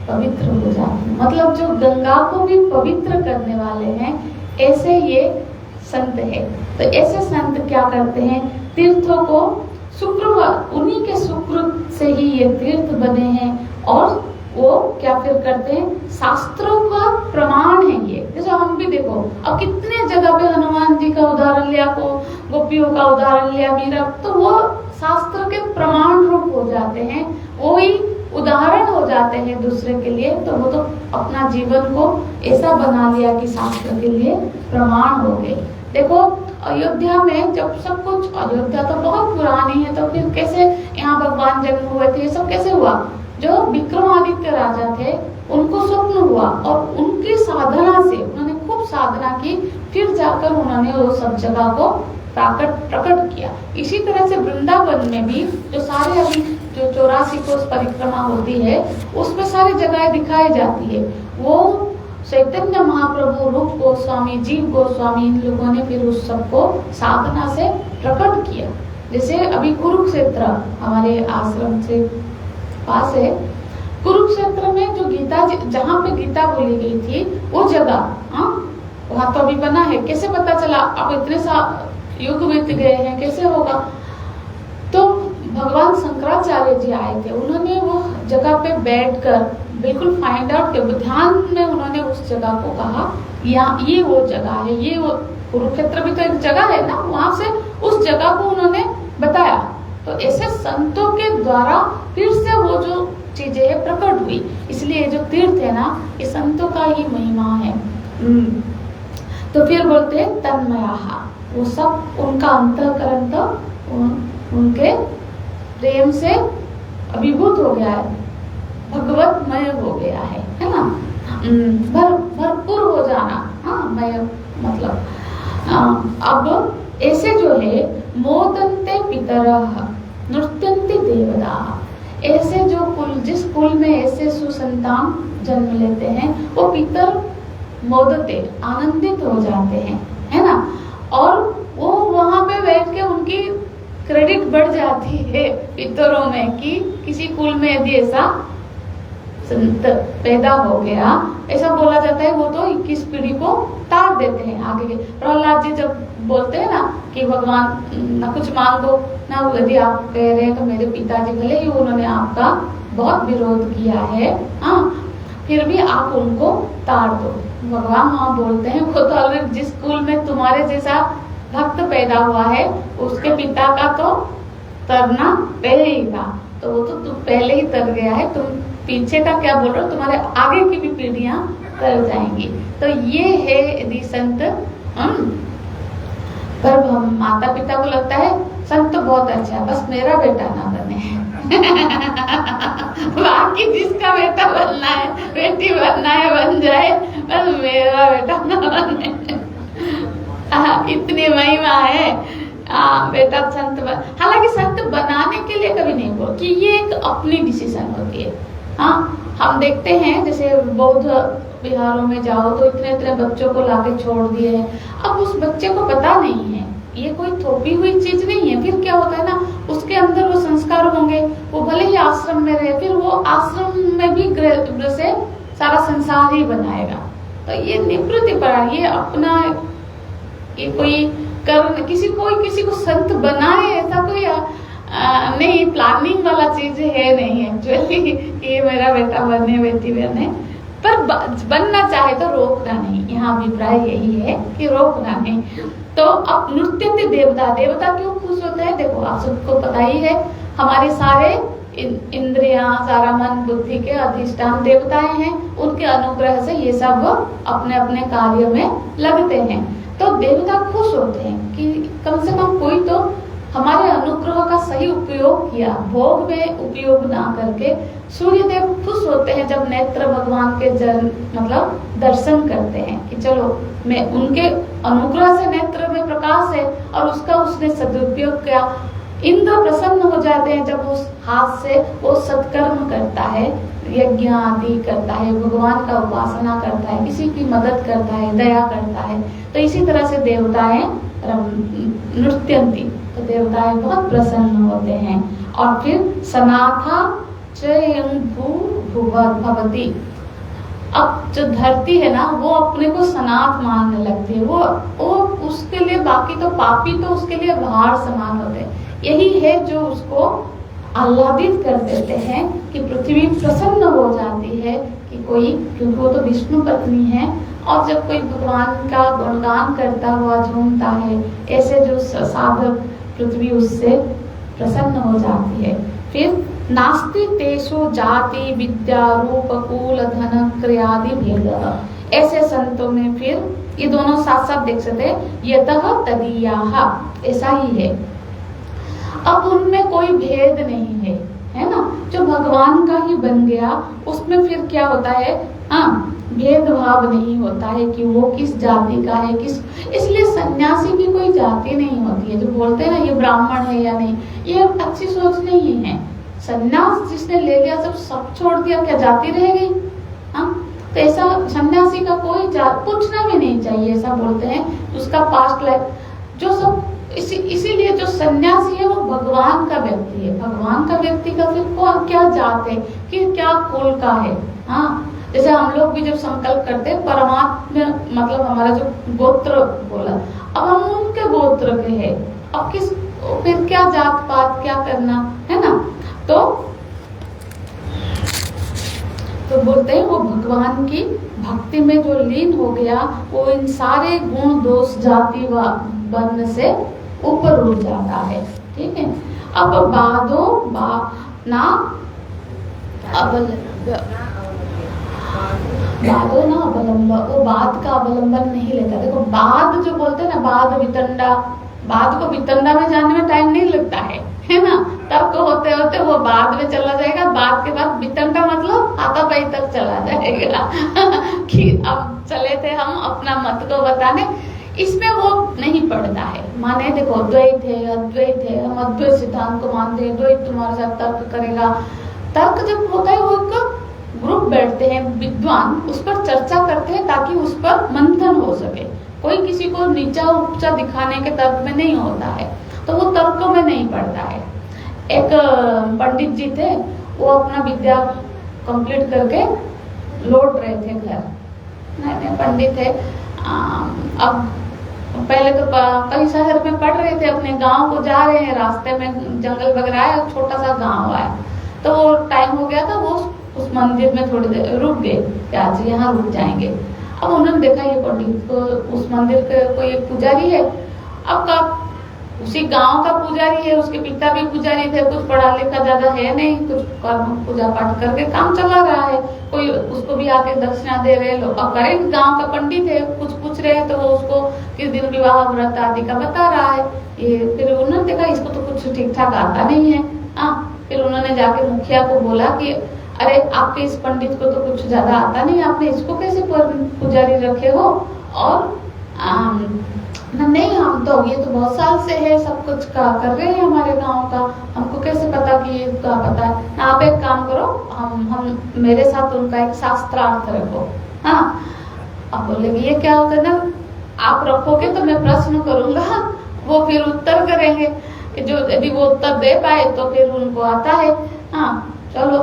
पवित्र हो जाती हूँ। मतलब जो गंगा को भी पवित्र करने वाले हैं, ऐसे ये संत है। तो ऐसे संत क्या करते हैं, तीर्थों को सुकृत, उन्हीं के सुकृत से ही ये तीर्थ बने हैं। और वो क्या फिर करते हैं, शास्त्रों का प्रमाण है ये। जैसे हम भी देखो, अब कितने जगह पे हनुमान जी का उदाहरण लिया, को गोपियों का उदाहरण लिया, मीरा, तो वो शास्त्र के प्रमाण रूप हो जाते हैं, वो ही उदाहरण हो जाते हैं दूसरे के लिए। तो वो तो अपना जीवन को ऐसा बना लिया कि शास्त्र के लिए प्रमाण हो गए। देखो अयोध्या में जब सब कुछ, अयोध्या तो बहुत पुरानी है, तो फिर कैसे यहाँ भगवान जन्म हुए थे, ये सब कैसे हुआ? जो विक्रमादित्य राजा थे उनको स्वप्न हुआ और उनकी साधना से, उन्होंने खूब साधना की, फिर जाकर उन्होंने वो सब जगह को प्रकट किया। इसी तरह से वृंदावन में भी जो सारे अभी जो 84 कोस परिक्रमा होती है, उसमें सारी जगहें दिखाई जाती है। वो चैतन्य महाप्रभु, रूप गोस्वामी, जीव गोस्वामी, इन लोगों ने फिर उस सबको साधना से प्रकट किया। जैसे अभी कुरुक्षेत्र हमारे आश्रम से पास है, कुरुक्षेत्र में जो गीता, जहाँ पे गीता बोली गई थी वो जगह, हाँ वहाँ तो अभी बना है। कैसे पता चला? अब इतने युग बीत गए हैं, कैसे होगा? तो भगवान शंकराचार्य जी आए थे, उन्होंने वो जगह पे बैठकर बिल्कुल फाइंड आउट के ध्यान में उन्होंने उस जगह को कहा, ये वो जगह है, ये वो कुरुक्षेत्र भी तो एक जगह है ना, वहां से उस जगह को उन्होंने बताया। तो ऐसे संतों के द्वारा फिर से वो जो चीजें है प्रकट हुई। इसलिए जो तीर्थ है ना, ये संतों का ही महिमा है। तो फिर बोलते हैं तन्मयाहा, वो सब उनका अंतःकरण तो उनके प्रेम से अभिभूत हो गया है, भगवतमय हो गया है ना। भरपूर हो जाना, हाँ मय मतलब अब ऐसे जो है, मोदन्ते पितरः नृत्यन्ति देवताः, ऐसे जो कुल, जिस कुल में ऐसे सुसंतान जन्म लेते हैं, वो पितर मोदते, आनंदित हो जाते हैं, है ना। और वो वहां पे बैठ के उनकी क्रेडिट बढ़ जाती है पितरों में, कि किसी कुल में यदि ऐसा संत पैदा हो गया, ऐसा बोला जाता है, वो तो 21 पीढ़ी को तार देते हैं आगे के। प्रहलाद जी जब बोलते हैं ना कि भगवान ना कुछ मांगो ना, यदि आप कह रहे हैं तो मेरे पिताजी भले ही उन्होंने आपका बहुत विरोध किया है, हाँ फिर भी आप उनको तार दो। भगवान वहाँ बोलते हैं, वो तो अगर जिस कुल में तुम्हारे जैसा भक्त पैदा हुआ है, उसके पिता का तो तरना पहले ही था, तो वो तो तुम पहले ही तर गया है, तुम पीछे का क्या बोल रहे हो, तुम्हारे आगे की भी पीढ़ियां तर जाएंगी। तो ये है यदि संत, पर माता पिता को लगता है संत तो बहुत अच्छा है, बस मेरा बेटा ना बने बाकी जिसका बेटा बनना है, बेटी बनना है, बन जाए, बस मेरा बेटा ना बने इतनी महिमा है। बेटा संत बन, हालांकि संत बनाने के लिए कभी नहीं बोल कि ये एक अपनी डिसीजन होती है। हाँ हम देखते हैं जैसे बौद्ध बिहारों में जाओ तो इतने इतने बच्चों को लाके छोड़ दिए हैं। अब उस बच्चे को पता नहीं है, ये कोई थोपी हुई चीज नहीं है। फिर क्या होता है ना, उसके अंदर वो संस्कार होंगे, वो भले ही आश्रम में रहे, फिर वो आश्रम में भी गृह से सारा संसार ही बनाएगा। तो ये निवृत्ति पर, ये अपना, ये कोई कर किसी को संत बनाए ऐसा कोई नहीं, प्लानिंग वाला चीज है नहीं एक्चुअली, ये मेरा बेटा बने, बेटी बने, पर बनना चाहे तो रोकना नहीं। यहाँ अभिप्राय यही है कि रोकना नहीं। तो अब नृत्य देवता, देवता क्यों खुश होते हैं? देखो आप सबको पता ही है, हमारे सारे इंद्रियां, सारा मन बुद्धि के अधिष्ठान देवताएं हैं, उनके अनुग्रह से ये सब अपने अपने कार्य में लगते हैं। तो देवता खुश होते हैं कि कम से कम कोई तो हमारे अनुग्रह का सही उपयोग किया, भोग में उपयोग ना करके। सूर्य देव खुश होते हैं जब नेत्र भगवान के मतलब दर्शन करते हैं कि चलो मैं उनके अनुग्रह से नेत्र में प्रकाश है और उसका उसने सदुपयोग किया। इंद्र प्रसन्न हो जाते हैं जब उस हाथ से वो सत्कर्म करता है, यज्ञ आदि करता है, भगवान का उपासना करता है, किसी की मदद करता है, दया करता है। तो इसी तरह से देवताएं नृत्यंती, तो देवताएं बहुत प्रसन्न होते हैं। और फिर सनाथा चयंभू भुवति, अब जो धरती है ना वो अपने को सनाथ मानने लगती है, वो उसके लिए बाकी तो पापी तो उसके लिए भार समान होते हैं। यही है जो उसको आह्लादित कर देते हैं कि पृथ्वी प्रसन्न हो जाती है कि कोई, क्योंकि वो तो विष्णु पत्नी है, और जब कोई भगवान का गुणगान करता हुआ झूमता है, ऐसे जो साधक पृथ्वी उससे प्रसन्न हो जाती है। फिर नास्ति तेषु जाति विद्या रूप कुल धन क्रियादि भेद। ऐसे संतों में फिर ये दोनों साथ साथ देख सकते हैं, यतः तदीयाः, ऐसा ही है। अब उनमें कोई भेद नहीं है ना, जो भगवान का ही बन गया उसमें फिर क्या होता है, हाँ, भेदभाव नहीं होता है कि वो किस जाति का है, किस, इसलिए सन्यासी की कोई जाति नहीं होती है। जो बोलते हैं ना ये ब्राह्मण है या नहीं, ये अच्छी सोच नहीं है। सन्यास जिसने ले लिया, सब छोड़ दिया, क्या जाति रह गई? हाँ, तो ऐसा सन्यासी का कोई पूछना भी नहीं चाहिए, ऐसा बोलते हैं। उसका पास्ट लाइफ जो सब, इसीलिए जो सन्यासी है वो भगवान का व्यक्ति है। भगवान का व्यक्ति का फिर क्या जात है कि क्या कुल का है। हाँ, जैसे हम लोग भी जब संकल्प करते हैं परमात्मा, मतलब हमारा जो गोत्र बोला, अब हम उनके गोत्र के हैं, अब किस, फिर क्या जात पात क्या करना है ना। तो बोलते हैं वो भगवान की भक्ति में जो लीन हो गया, वो इन सारे गुण दोष जाति व वर्ण से ऊपर उठ जाता है। ठीक है। अब बादो ना अवलंब, वो बाद का अवलंबन नहीं लेता। देखो बाद जो बोलते हैं ना, बाद वितंडा, बाद को वितंडा में जाने में टाइम नहीं लगता है ना। तर्क होते होते वो बाद में चला जाएगा, बाद के बाद वितंडा मतलब हाथापाई तक चला जाएगा कि अब चले थे हम अपना मत को बताने, इसमें वो नहीं पड़ता है। माने देखो द्वैत है, अद्वैत है, हम अद्वैत सिद्धांत को मानते हैं, द्वैत तुम्हारे साथ तर्क करेगा। तर्क जब होता है वो एक ग्रुप बैठते हैं विद्वान, उस पर चर्चा करते हैं ताकि उस पर मंथन हो सके। कोई किसी को नीचा ऊंचा दिखाने के तर्क में नहीं होता है, तो वो तर्कों में नहीं पड़ता है। एक पंडित जी थे, वो अपना विद्या कंप्लीट करके लौट रहे थे घर। नए पंडित थे, अब पहले तो कई शहर में पढ़ रहे थे, अपने गांव को जा रहे हैं, रास्ते में जंगल वगैरह आया, छोटा सा गांव आया, तो टाइम हो गया था, वो उस मंदिर में थोड़ी देर रुक गए, आज यहाँ रुक जाएंगे। अब उन्होंने देखा ये पंडित को, उस मंदिर के कोई एक पुजारी है, अब का उसी गांव का पुजारी है, उसके पिता भी पुजारी थे, कुछ पढ़ा लिखा ज्यादा है नहीं, कुछ कर्म पूजा पाठ करके काम चला रहा है, कोई उसको भी आके दक्षिणा दे रहे लोग। अब करे गांव का पंडित है, कुछ पूछ रहे हैं तो वो उसको किस दिन विवाह व्रत आदि का बता रहा है। ये फिर उन्होंने देखा इसको तो कुछ ठीक ठाक आता नहीं है। फिर उन्होंने जाके मुखिया को बोला कि अरे आपके इस पंडित को तो कुछ ज्यादा आता नहीं, आपने इसको कैसे पुजारी रखे हो? और नहीं, हम तो ये तो बहुत साल से है, सब कुछ का कर रहे हैं हमारे गांव का, हमको कैसे पता कि ये का पता है। आप एक काम करो, हम मेरे साथ उनका एक शास्त्रार्थ रखो। हाँ, अब बोलेंगे ये क्या होता है ना, आप रखोगे तो मैं प्रश्न करूंगा, वो फिर उत्तर करेंगे, जो यदि वो उत्तर दे पाए तो फिर उनको आता है। हाँ चलो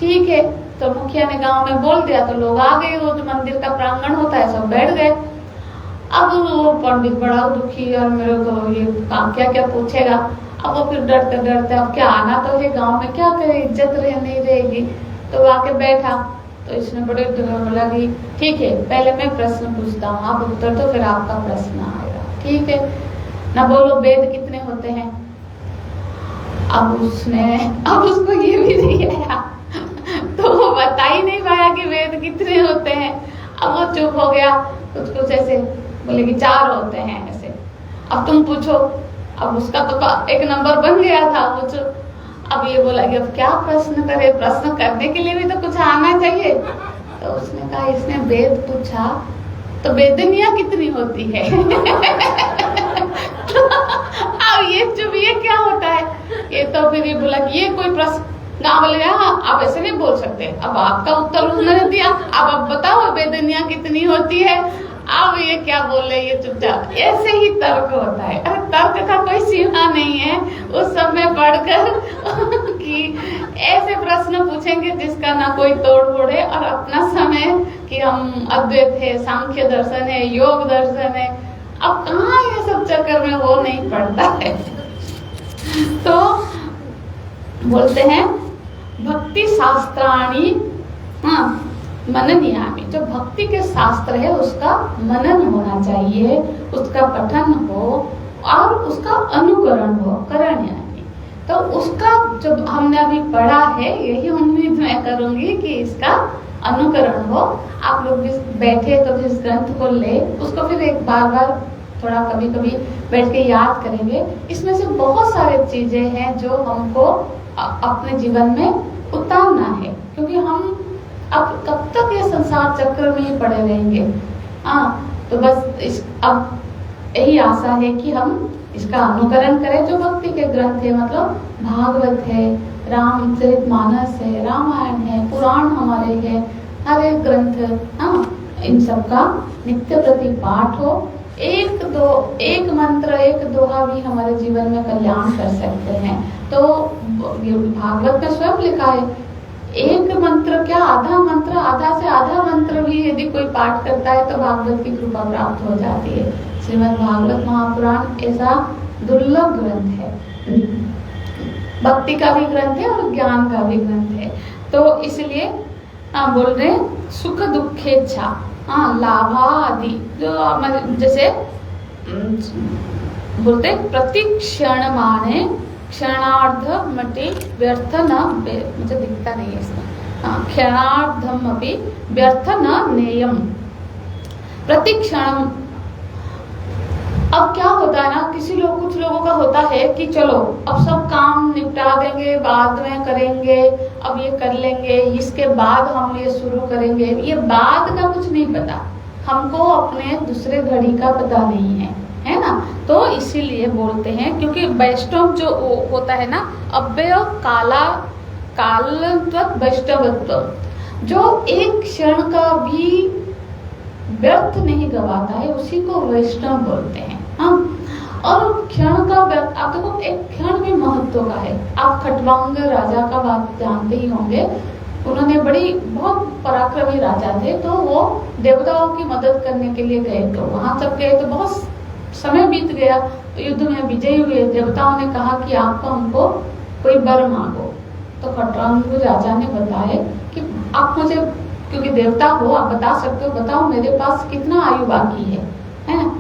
ठीक है। तो मुखिया ने गांव में बोल दिया, तो लोग आ गए, वो जो मंदिर का प्रांगण होता है सब बैठ गए। अब वो पंडित बड़ा दुखी, और मेरे को ये क्या क्या पूछेगा। अब वो फिर डरते डरते, अब क्या आना तो है गांव में, क्या करे, इज्जत नहीं रहेगी। तो वो आके बैठा, तो इसने बड़े बोला कि ठीक है, पहले मैं प्रश्न पूछता हूँ, आप उत्तर दो, फिर आपका प्रश्न आएगा। ठीक है ना, बोलो वेद कितने होते हैं? अब उसको ये भी नहीं आया, तो वो बता ही नहीं पाया कि वेद कितने होते हैं। अब वो चुप हो गया, कुछ ऐसे बोले कि 4 होते हैं ऐसे। अब तुम पूछो। अब उसका तो एक नंबर बन गया था, पूछो। अब ये बोला कि अब क्या प्रश्न करे, प्रश्न करने के लिए भी तो कुछ आना चाहिए। तो उसने कहा, इसने वेद पूछा तो वेदनिया कितनी होती है? अब ये क्या होता है? ये तो फिर ये बोला कि ये कोई प्रश्न, गाँव वाले आप ऐसे नहीं बोल सकते। अब आपका उत्तर उन्होंने दिया, अब आप बताओ वेदनिया कितनी होती है। अब ये क्या बोल रहे, ये चुपचाप। ऐसे ही तर्क होता है। अरे तर्क का कोई सीमा नहीं है। उस समय पढ़कर कि ऐसे प्रश्न पूछेंगे जिसका ना कोई तोड़ फोड़ है, और अपना समय कि हम अद्वैत है, सांख्य दर्शन है, योग दर्शन है। अब कहाँ ये सब चक्कर में वो नहीं पड़ता है। तो बोलते हैं भक्ति शास्त्राणी मननीयामि, जो भक्ति के शास्त्र है उसका मनन होना चाहिए, उसका पठन हो और उसका अनुकरण हो, करण यानी। तो उसका जो हमने अभी पढ़ा है यही उम्मीद मैं करूंगी कि इसका अनुकरण हो। आप लोग भी बैठे तो इस ग्रंथ को ले, उसको फिर एक बार थोड़ा कभी कभी बैठ के याद करेंगे। इसमें से बहुत सारे चीजें हैं जो हमको अपने जीवन में उतारना है, क्योंकि हम अब कब तक ये संसार चक्र में ही पड़े रहेंगे। तो बस अब यही आशा है कि हम इसका अनुकरण करें। जो भक्ति के ग्रंथ है, मतलब भागवत है, रामचरितमानस है, रामायण है, पुराण हमारे है, हर एक ग्रंथ इन सब का नित्य प्रति पाठ हो। एक मंत्र, एक दोहा भी हमारे जीवन में कल्याण कर सकते हैं। तो भागवत में स्वयं लिखा है, एक मंत्र क्या, आधा मंत्र, आधा से आधा मंत्र भी यदि कोई पाठ करता है तो भागवत की कृपा प्राप्त हो जाती है। श्रीमद् भागवत महापुराण ऐसा दुर्लभ ग्रंथ है, भक्ति का भी ग्रंथ है और ज्ञान का भी ग्रंथ है। तो इसलिए बोल रहे सुख दुखेच्छा, लाभादि, जो जैसे बोलते प्रति क्षण माने क्षणार्ध मटे व्यर्थ न, मुझे दिखता नहीं है इसका, क्षणार्धम अपि व्यर्थ न नेयम, प्रति क्षण। अब क्या होता है ना, कुछ लोगों का होता है कि चलो अब सब काम निपटा देंगे, बाद में करेंगे, अब ये कर लेंगे, इसके बाद हम ये शुरू करेंगे। ये बाद का कुछ नहीं पता हमको, अपने दूसरे घड़ी का पता नहीं है ना। तो इसीलिए बोलते हैं, क्योंकि वैष्णव जो होता है ना, अव्यय कालत्व वैष्णवत्व, जो एक क्षण का भी व्यर्थ नहीं गवाता है उसी को वैष्णव बोलते हैं। और क्षण का व्यर्थ, आप देखो एक क्षण भी महत्व का है। आप खटवांग राजा का बात जानते ही होंगे, उन्होंने बहुत पराक्रमी राजा थे। तो वो देवताओं की मदद करने के लिए गए, तो वहां जब गए तो बहुत समय बीत गया, तो युद्ध में विजयी हुए। देवताओं ने कहा कि आपको हमको कोई वर मांगो। तो खटवांग राजा ने बताया कि आप मुझे, क्योंकि देवता हो, आप बता सकते हो, बताओ मेरे पास कितना आयु बाकी है ना।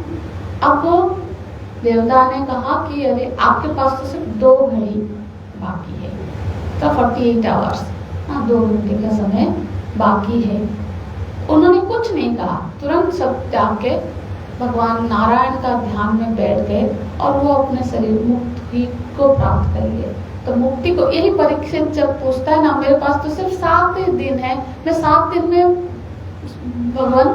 अब वो देवता ने कहा कि अरे आपके पास तो सिर्फ 2 घड़ी बाकी है, तो 48 आवर्स, 2 घंटे का समय बाकी है। उन्होंने कुछ नहीं कहा, तुरंत सब त्याग के भगवान नारायण का ध्यान में बैठ गए और वो अपने शरीर मुक्ति को प्राप्त कर लिए। तो मुक्ति को यही परीक्षित जब पूछता है ना, मेरे पास तो सिर्फ 7 दिन है, मैं 7 दिन में भगवान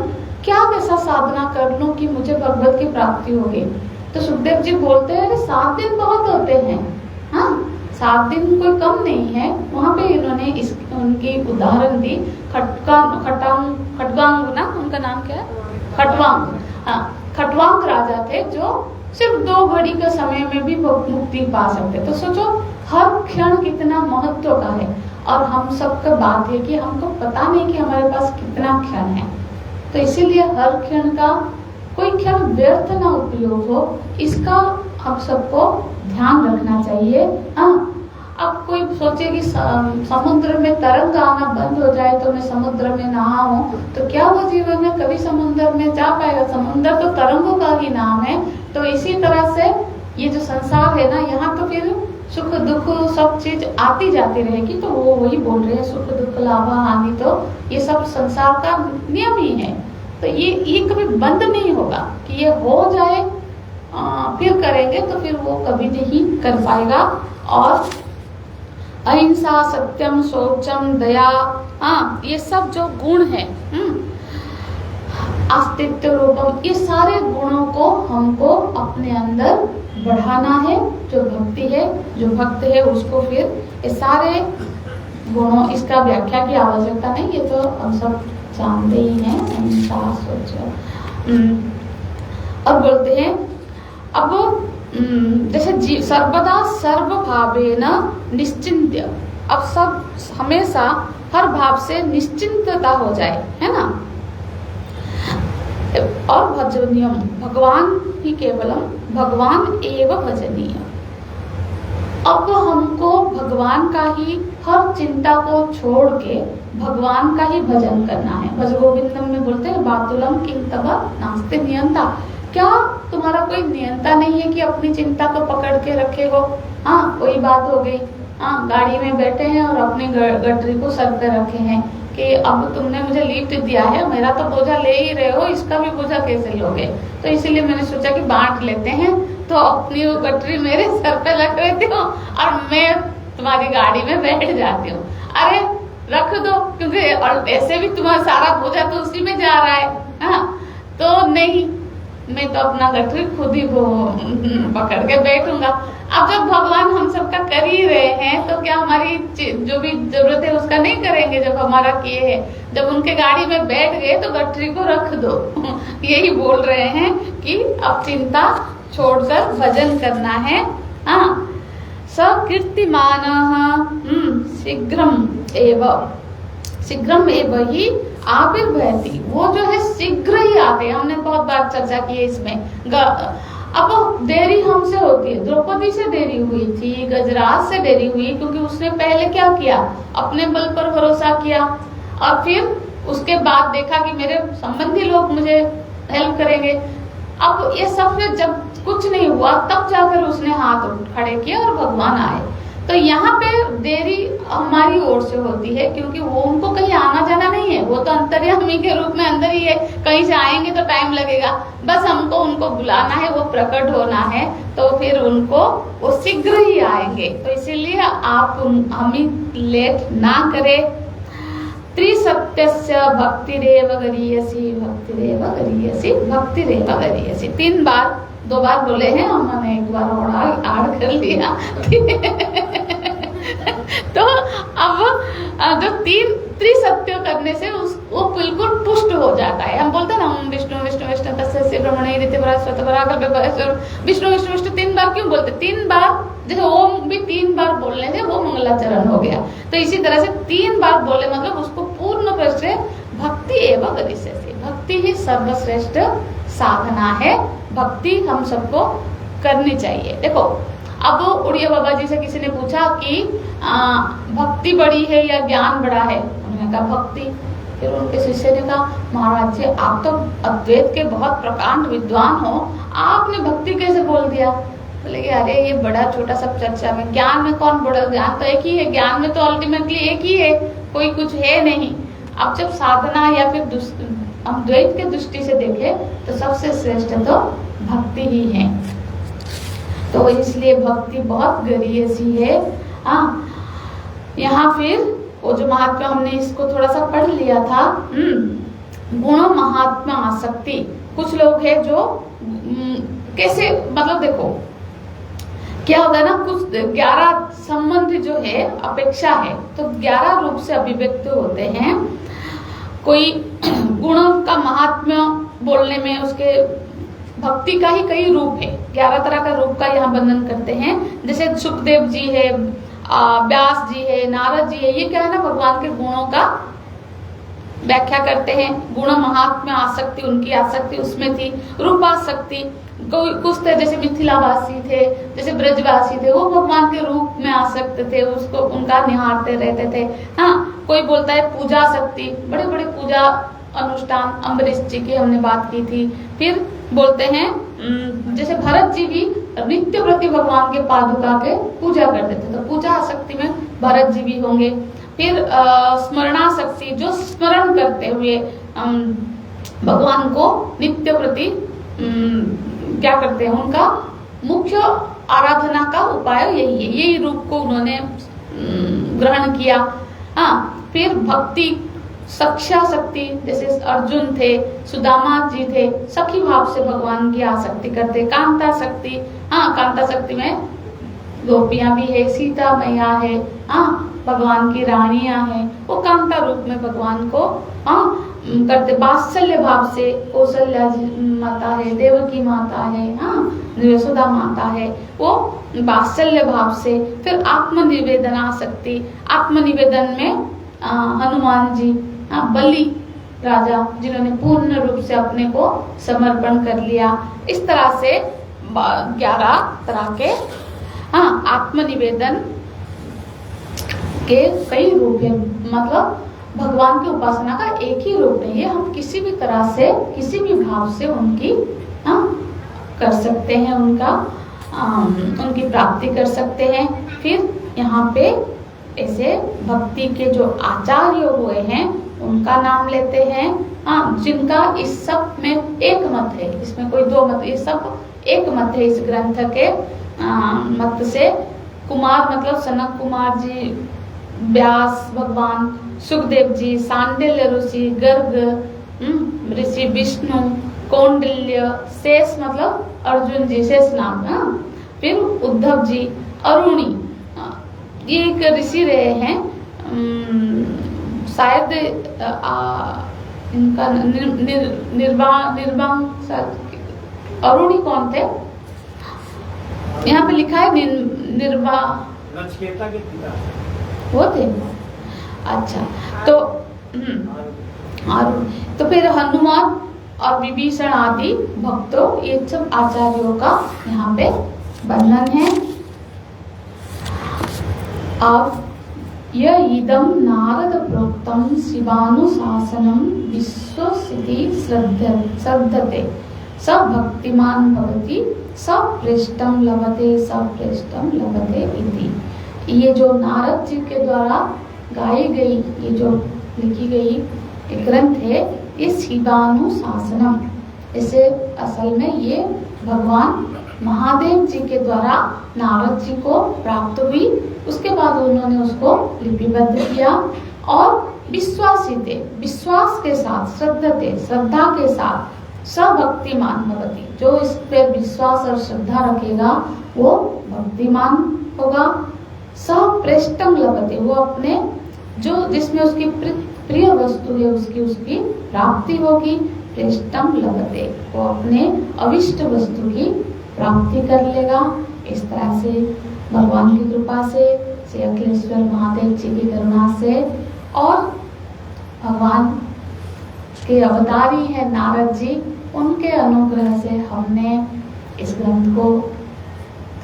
क्या वैसा साधना कर लूं कि मुझे भगवत की प्राप्ति होगी। तो सुखदेव जी बोलते हैं 7 दिन बहुत होते हैं, 7 दिन कोई कम नहीं है। वहां पे इन्होंने उनकी उदाहरण दी, खटवांग ना, उनका नाम क्या है, खटवांग राजा थे जो सिर्फ 2 घड़ी के समय में भी मुक्ति पा सकते। तो सोचो हर क्षण कितना महत्व का है। और हम सबका बात है कि हमको पता नहीं कि हमारे पास कितना क्षण है, तो इसीलिए हर क्षण का कोई क्षण व्यर्थ ना उपयोग हो, इसका हम सबको ध्यान रखना चाहिए। अब कोई सोचे कि समुद्र में तरंग आना बंद हो जाए तो मैं समुद्र में नहाऊं, तो क्या वो जीवन में कभी समुद्र में जा पाएगा? समुद्र तो तरंगों का ही नाम है। तो इसी तरह से ये जो संसार है ना, यहाँ तो फिर सुख दुख सब चीज आती जाती रहेगी। तो वो वही बोल रहे हैं, सुख दुख लाभ हानि, तो ये सब संसार का नियम ही है। तो ये कभी बंद नहीं होगा कि ये हो जाए फिर करेंगे, तो फिर वो कभी नहीं कर पाएगा। और अहिंसा, सत्यम, शौचम, दया, ये सब जो गुण है, अस्तित्व रूपम, ये सारे गुणों को हमको अपने अंदर बढ़ाना है। जो भक्ति है, जो भक्त है, उसको फिर ये सारे गुणों, इसका व्याख्या की आवश्यकता नहीं, ये तो हम सब जानते ही हैं। अहिंसा, शौच, और बोलते हैं अब जैसे सर्वदा सर्वभावेन निश्चिंत्य, अब सब हमेशा हर भाव से निश्चिंतता हो जाए, है ना। और भजनीयम, भगवान ही केवलम, भगवान एव भजनीय। अब हमको भगवान का ही हर चिंता को छोड़ के भगवान का ही भजन करना है। भज गोविंदम में बोलते हैं बातुलम किम तब नास्ते नियंता। क्या तुम्हारा कोई नियंता नहीं है कि अपनी चिंता को पकड़ के रखे हो? हाँ, कोई बात हो गई, हाँ गाड़ी में बैठे हैं और अपनी गठरी को सर पे रखे हैं कि अब तुमने मुझे लिफ्ट दिया है, मेरा तो बोझा ले ही रहे हो, इसका भी बोझा कैसे लोगे? तो इसीलिए मैंने सोचा कि बांट लेते हैं, तो अपनी वो गठरी मेरे सर पे रख देती हूँ और मैं तुम्हारी गाड़ी में बैठ जाती हूँ। अरे रख दो, क्योंकि और ऐसे भी तुम्हारा सारा बोझा तो उसी में जा रहा है। हाँ, तो नहीं, मैं तो अपना गठरी खुद ही पकड़ के बैठूंगा। अब जब भगवान हम सबका कर ही रहे हैं तो क्या हमारी जो भी जरूरत है उसका नहीं करेंगे? जब हमारा किए है, जब उनके गाड़ी में बैठ गए तो गठरी को रख दो। यही बोल रहे हैं कि अब चिंता छोड़कर भजन करना है। हाँ, सकीर्तिमान शीघ्रम एव ही आविर्भवति। वो जो है शीघ्र ही आते हैं। हमने बहुत बार चर्चा की है इसमें। अब देरी हमसे होती है, द्रौपदी से देरी हुई थी, गजराज से देरी हुई, क्योंकि उसने पहले क्या किया? अपने बल पर भरोसा किया और फिर उसके बाद देखा कि मेरे संबंधी लोग मुझे हेल्प करेंगे। अब ये सब जब कुछ नहीं हुआ तब जाकर उसने हाथ खड़े किए और भगवान आए। तो यहाँ पे देरी हमारी ओर से होती है, क्योंकि वो उनको कहीं आना जाना नहीं है, वो तो अंतर्यामी के रूप में अंदर ही है। कहीं से आएंगे तो टाइम लगेगा, बस हमको उनको बुलाना है, वो प्रकट होना है, तो फिर उनको वो शीघ्र ही आएंगे। तो इसीलिए आप हमें लेट ना करें। त्रिसत्यस्य भक्तिरेव गरीयसी, भक्तिरेव गरीयसी, भक्तिरेव गरीयसी। 3 बार, 2 बार बोले हैं, हमने 1 बार और आड़ कर लिया। तो अब जो 3 त्रिसत्य करने से वो बिल्कुल पुष्ट हो जाता है। हम बोलते हैं ना, हम विष्णु विष्णु विष्णु तस्य ब्रह्मणे विष्णु विष्णु विष्णु 3 बार क्यों बोलते? 3 बार, जैसे ओम भी 3 बार बोलने से वो मंगलाचरण हो गया। तो इसी तरह से 3 बार बोले मतलब उसको पूर्ण रूप से भक्ति एवं गरीयसी, भक्ति ही सर्वश्रेष्ठ साधना है। भक्ति हम सबको करनी चाहिए। देखो, अब उड़िया बाबा जी से किसी ने पूछा कि भक्ति बड़ी है या ज्ञान बड़ा है? उन्होंने कहा भक्ति। फिर उनके शिष्य ने कहा, महाराज जी आप तो अद्वैत के बहुत प्रकांड विद्वान हो, आपने भक्ति कैसे बोल दिया? बोले अरे ये बड़ा छोटा सब चर्चा में, ज्ञान में कौन बड़ा? ज्ञान तो एक ही है, ज्ञान में तो अल्टीमेटली एक ही है, कोई कुछ है नहीं। अब जब साधना या फिर हम द्वैत के दृष्टि से देखें तो सबसे श्रेष्ठ तो भक्ति ही है। तो इसलिए भक्ति बहुत गरीयसी है। हाँ, यहाँ फिर वो जो महात्मा, हमने इसको थोड़ा सा पढ़ लिया था, गुण महात्मा आसक्ति। कुछ लोग हैं जो कैसे, मतलब देखो क्या होगा ना, कुछ 11 संबंध जो है अपेक्षा है तो 11 रूप से अभिव्यक्त होते हैं। कोई गुणों का महात्म्य बोलने में उसके भक्ति का ही कई रूप है, 11 तरह का रूप का यहाँ वर्णन करते हैं। जैसे सुखदेव जी है, व्यास जी है, नारद जी है, ये क्या है ना, भगवान के गुणों का व्याख्या करते हैं। गुण महात्म्य आसक्ति, उनकी आसक्ति उसमें थी। रूपासक्ति, कुछ थे जैसे मिथिलावासी थे, जैसे ब्रजवासी थे, वो भगवान के रूप में आसक्त थे, उसको उनका निहारते रहते थे। हाँ, कोई बोलता है पूजा शक्ति, बड़े बड़े पूजा अनुष्ठान, अम्बरीश जी की हमने बात की थी। फिर बोलते हैं जैसे भरत जी भी नित्य प्रति भगवान के पादुका के पूजा करते थे, तो पूजा आसक्ति में भरत जी भी होंगे। फिर स्मरणासक्ति, जो स्मरण करते हुए भगवान को नित्य प्रति क्या करते हैं, उनका मुख्य आराधना का उपाय यही है, यही रूप को उन्होंने ग्रहण किया। हाँ, फिर भक्ति सख्या शक्ति, जैसे अर्जुन थे, सुदामा जी थे, सखी भाव से भगवान की आसक्ति करते। कांता शक्ति, हाँ कांता शक्ति में गोपियां भी है, सीता मैया है, हाँ भगवान की रानियां हैं, वो कांता रूप में भगवान को हाँ करते। वात्सल्य भाव से कौशल्या माता है, देवकी माता है, हाँ यशोदा माता है, वो वात्सल्य भाव से। फिर आत्मनिवेदन आसक्ति, आत्मनिवेदन में हनुमान जी, बलि राजा जिन्होंने पूर्ण रूप से अपने को समर्पण कर लिया। इस तरह से 11 तरह के आत्मनिवेदन के कई रूप हैं। मतलब भगवान की उपासना का एक ही रूप नहीं है, हम किसी भी तरह से किसी भी भाव से उनकी कर सकते हैं, उनकी प्राप्ति कर सकते हैं। फिर यहाँ पे ऐसे भक्ति के जो आचार्य हुए हैं उनका नाम लेते हैं, जिनका इस सब में एक मत है, इसमें कोई दो मत, ये सब एक मत है इस ग्रंथ के मत से। कुमार मतलब सनक कुमार जी, व्यास भगवान, सुखदेव जी, सांडिल्य ऋषि, गर्ग ऋषि, विष्णु, कौंडिल्य, शेष मतलब अर्जुन जी, शेष नाम। फिर उद्धव जी, अरुणी, ये एक ऋषि रहे हैं, शायद इनका निर्वाण अरुणी कौन थे? यहाँ पे लिखा है नचिकेता के पिता वो थे। अच्छा, तो तो फिर हनुमान और विभीषण आदि भक्तों, ये सब आचार्यों का यहाँ पे वर्णन है। अब यह इदम नारद प्रोक्तम शिवानुशासनम विश्वसिति श्रद्धते स भक्तिमान भवति स पृष्ठम लभते इति। ये जो नारद जी के द्वारा गाई गई, ये जो लिखी गई ग्रंथ है, ये शिवानुशासनम, इसे असल में ये भगवान महादेव जी के द्वारा नारद जी को प्राप्त हुई। उसके बाद उन्होंने उसको लिपिबद्ध किया और विश्वासिते, विश्वास के साथ, श्रद्धते, श्रद्धा के साथ, सभक्तिमान भवति, जो इस पे विश्वास और श्रद्धा रखेगा वो भक्तिमान होगा। सपृष्ठम लभते, वो अपने जो जिसमें उसकी प्रिय वस्तु है उसकी प्राप्ति होगी। पृष्ठम लभते, वो अपने अविष्ट वस्तु की प्राप्ति कर लेगा। इस तरह से भगवान की कृपा से, श्री अखिलेश्वर महादेव जी की करुणा से, और भगवान के अवतारी है नारद जी, उनके अनुग्रह से हमने इस ग्रंथ को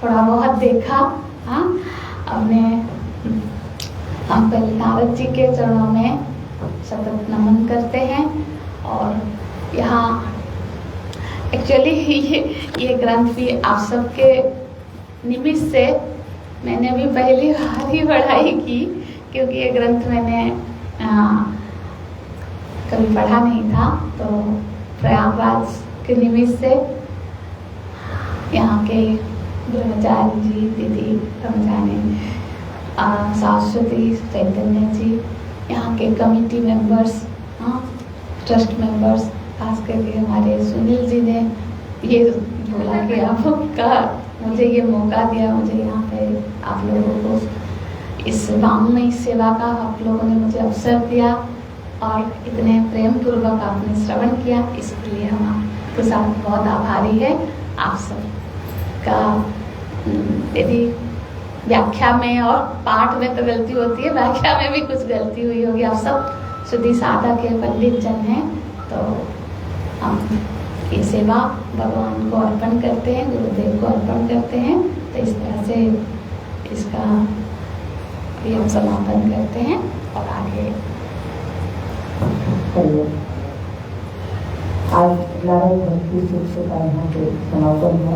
थोड़ा बहुत देखा। हम पहले नारद जी के चरणों में सतत नमन करते हैं। और यहाँ एक्चुअली ये ग्रंथ भी आप सबके निमित्त से मैंने भी पहली बार ही पढ़ाई की, क्योंकि ये ग्रंथ मैंने कभी पढ़ा नहीं था। तो प्रयागराज के निमित्त से यहाँ के ब्रह्मचारी जी, दीदी ब्रह्मचारी, सरस्वती, चैतन्य जी, यहाँ के कमिटी मेंबर्स, ट्रस्ट मेंबर्स, खास करके हमारे सुनील जी ने ये बोला कि आपका मुझे ये मौका दिया, मुझे यहाँ पे आप लोगों को इस वाङ्मयी सेवा का आप लोगों ने मुझे अवसर दिया और इतने प्रेम पूर्वक आपने श्रवण किया, इसके लिए हम आपके साथ बहुत आभारी है। आप सब का यदि व्याख्या में और पाठ में तो गलती होती है, व्याख्या में भी कुछ गलती हुई होगी। आप सब शुद्धि साधक के पंडित जन हैं, तो हम ये सेवा भगवान को अर्पण करते हैं, गुरुदेव को अर्पण करते हैं। तो इस तरह से इसका भी हम समापन करते हैं और आगे आज नारायण भक्ति शिक्षक का यहाँ पे समापन हुआ।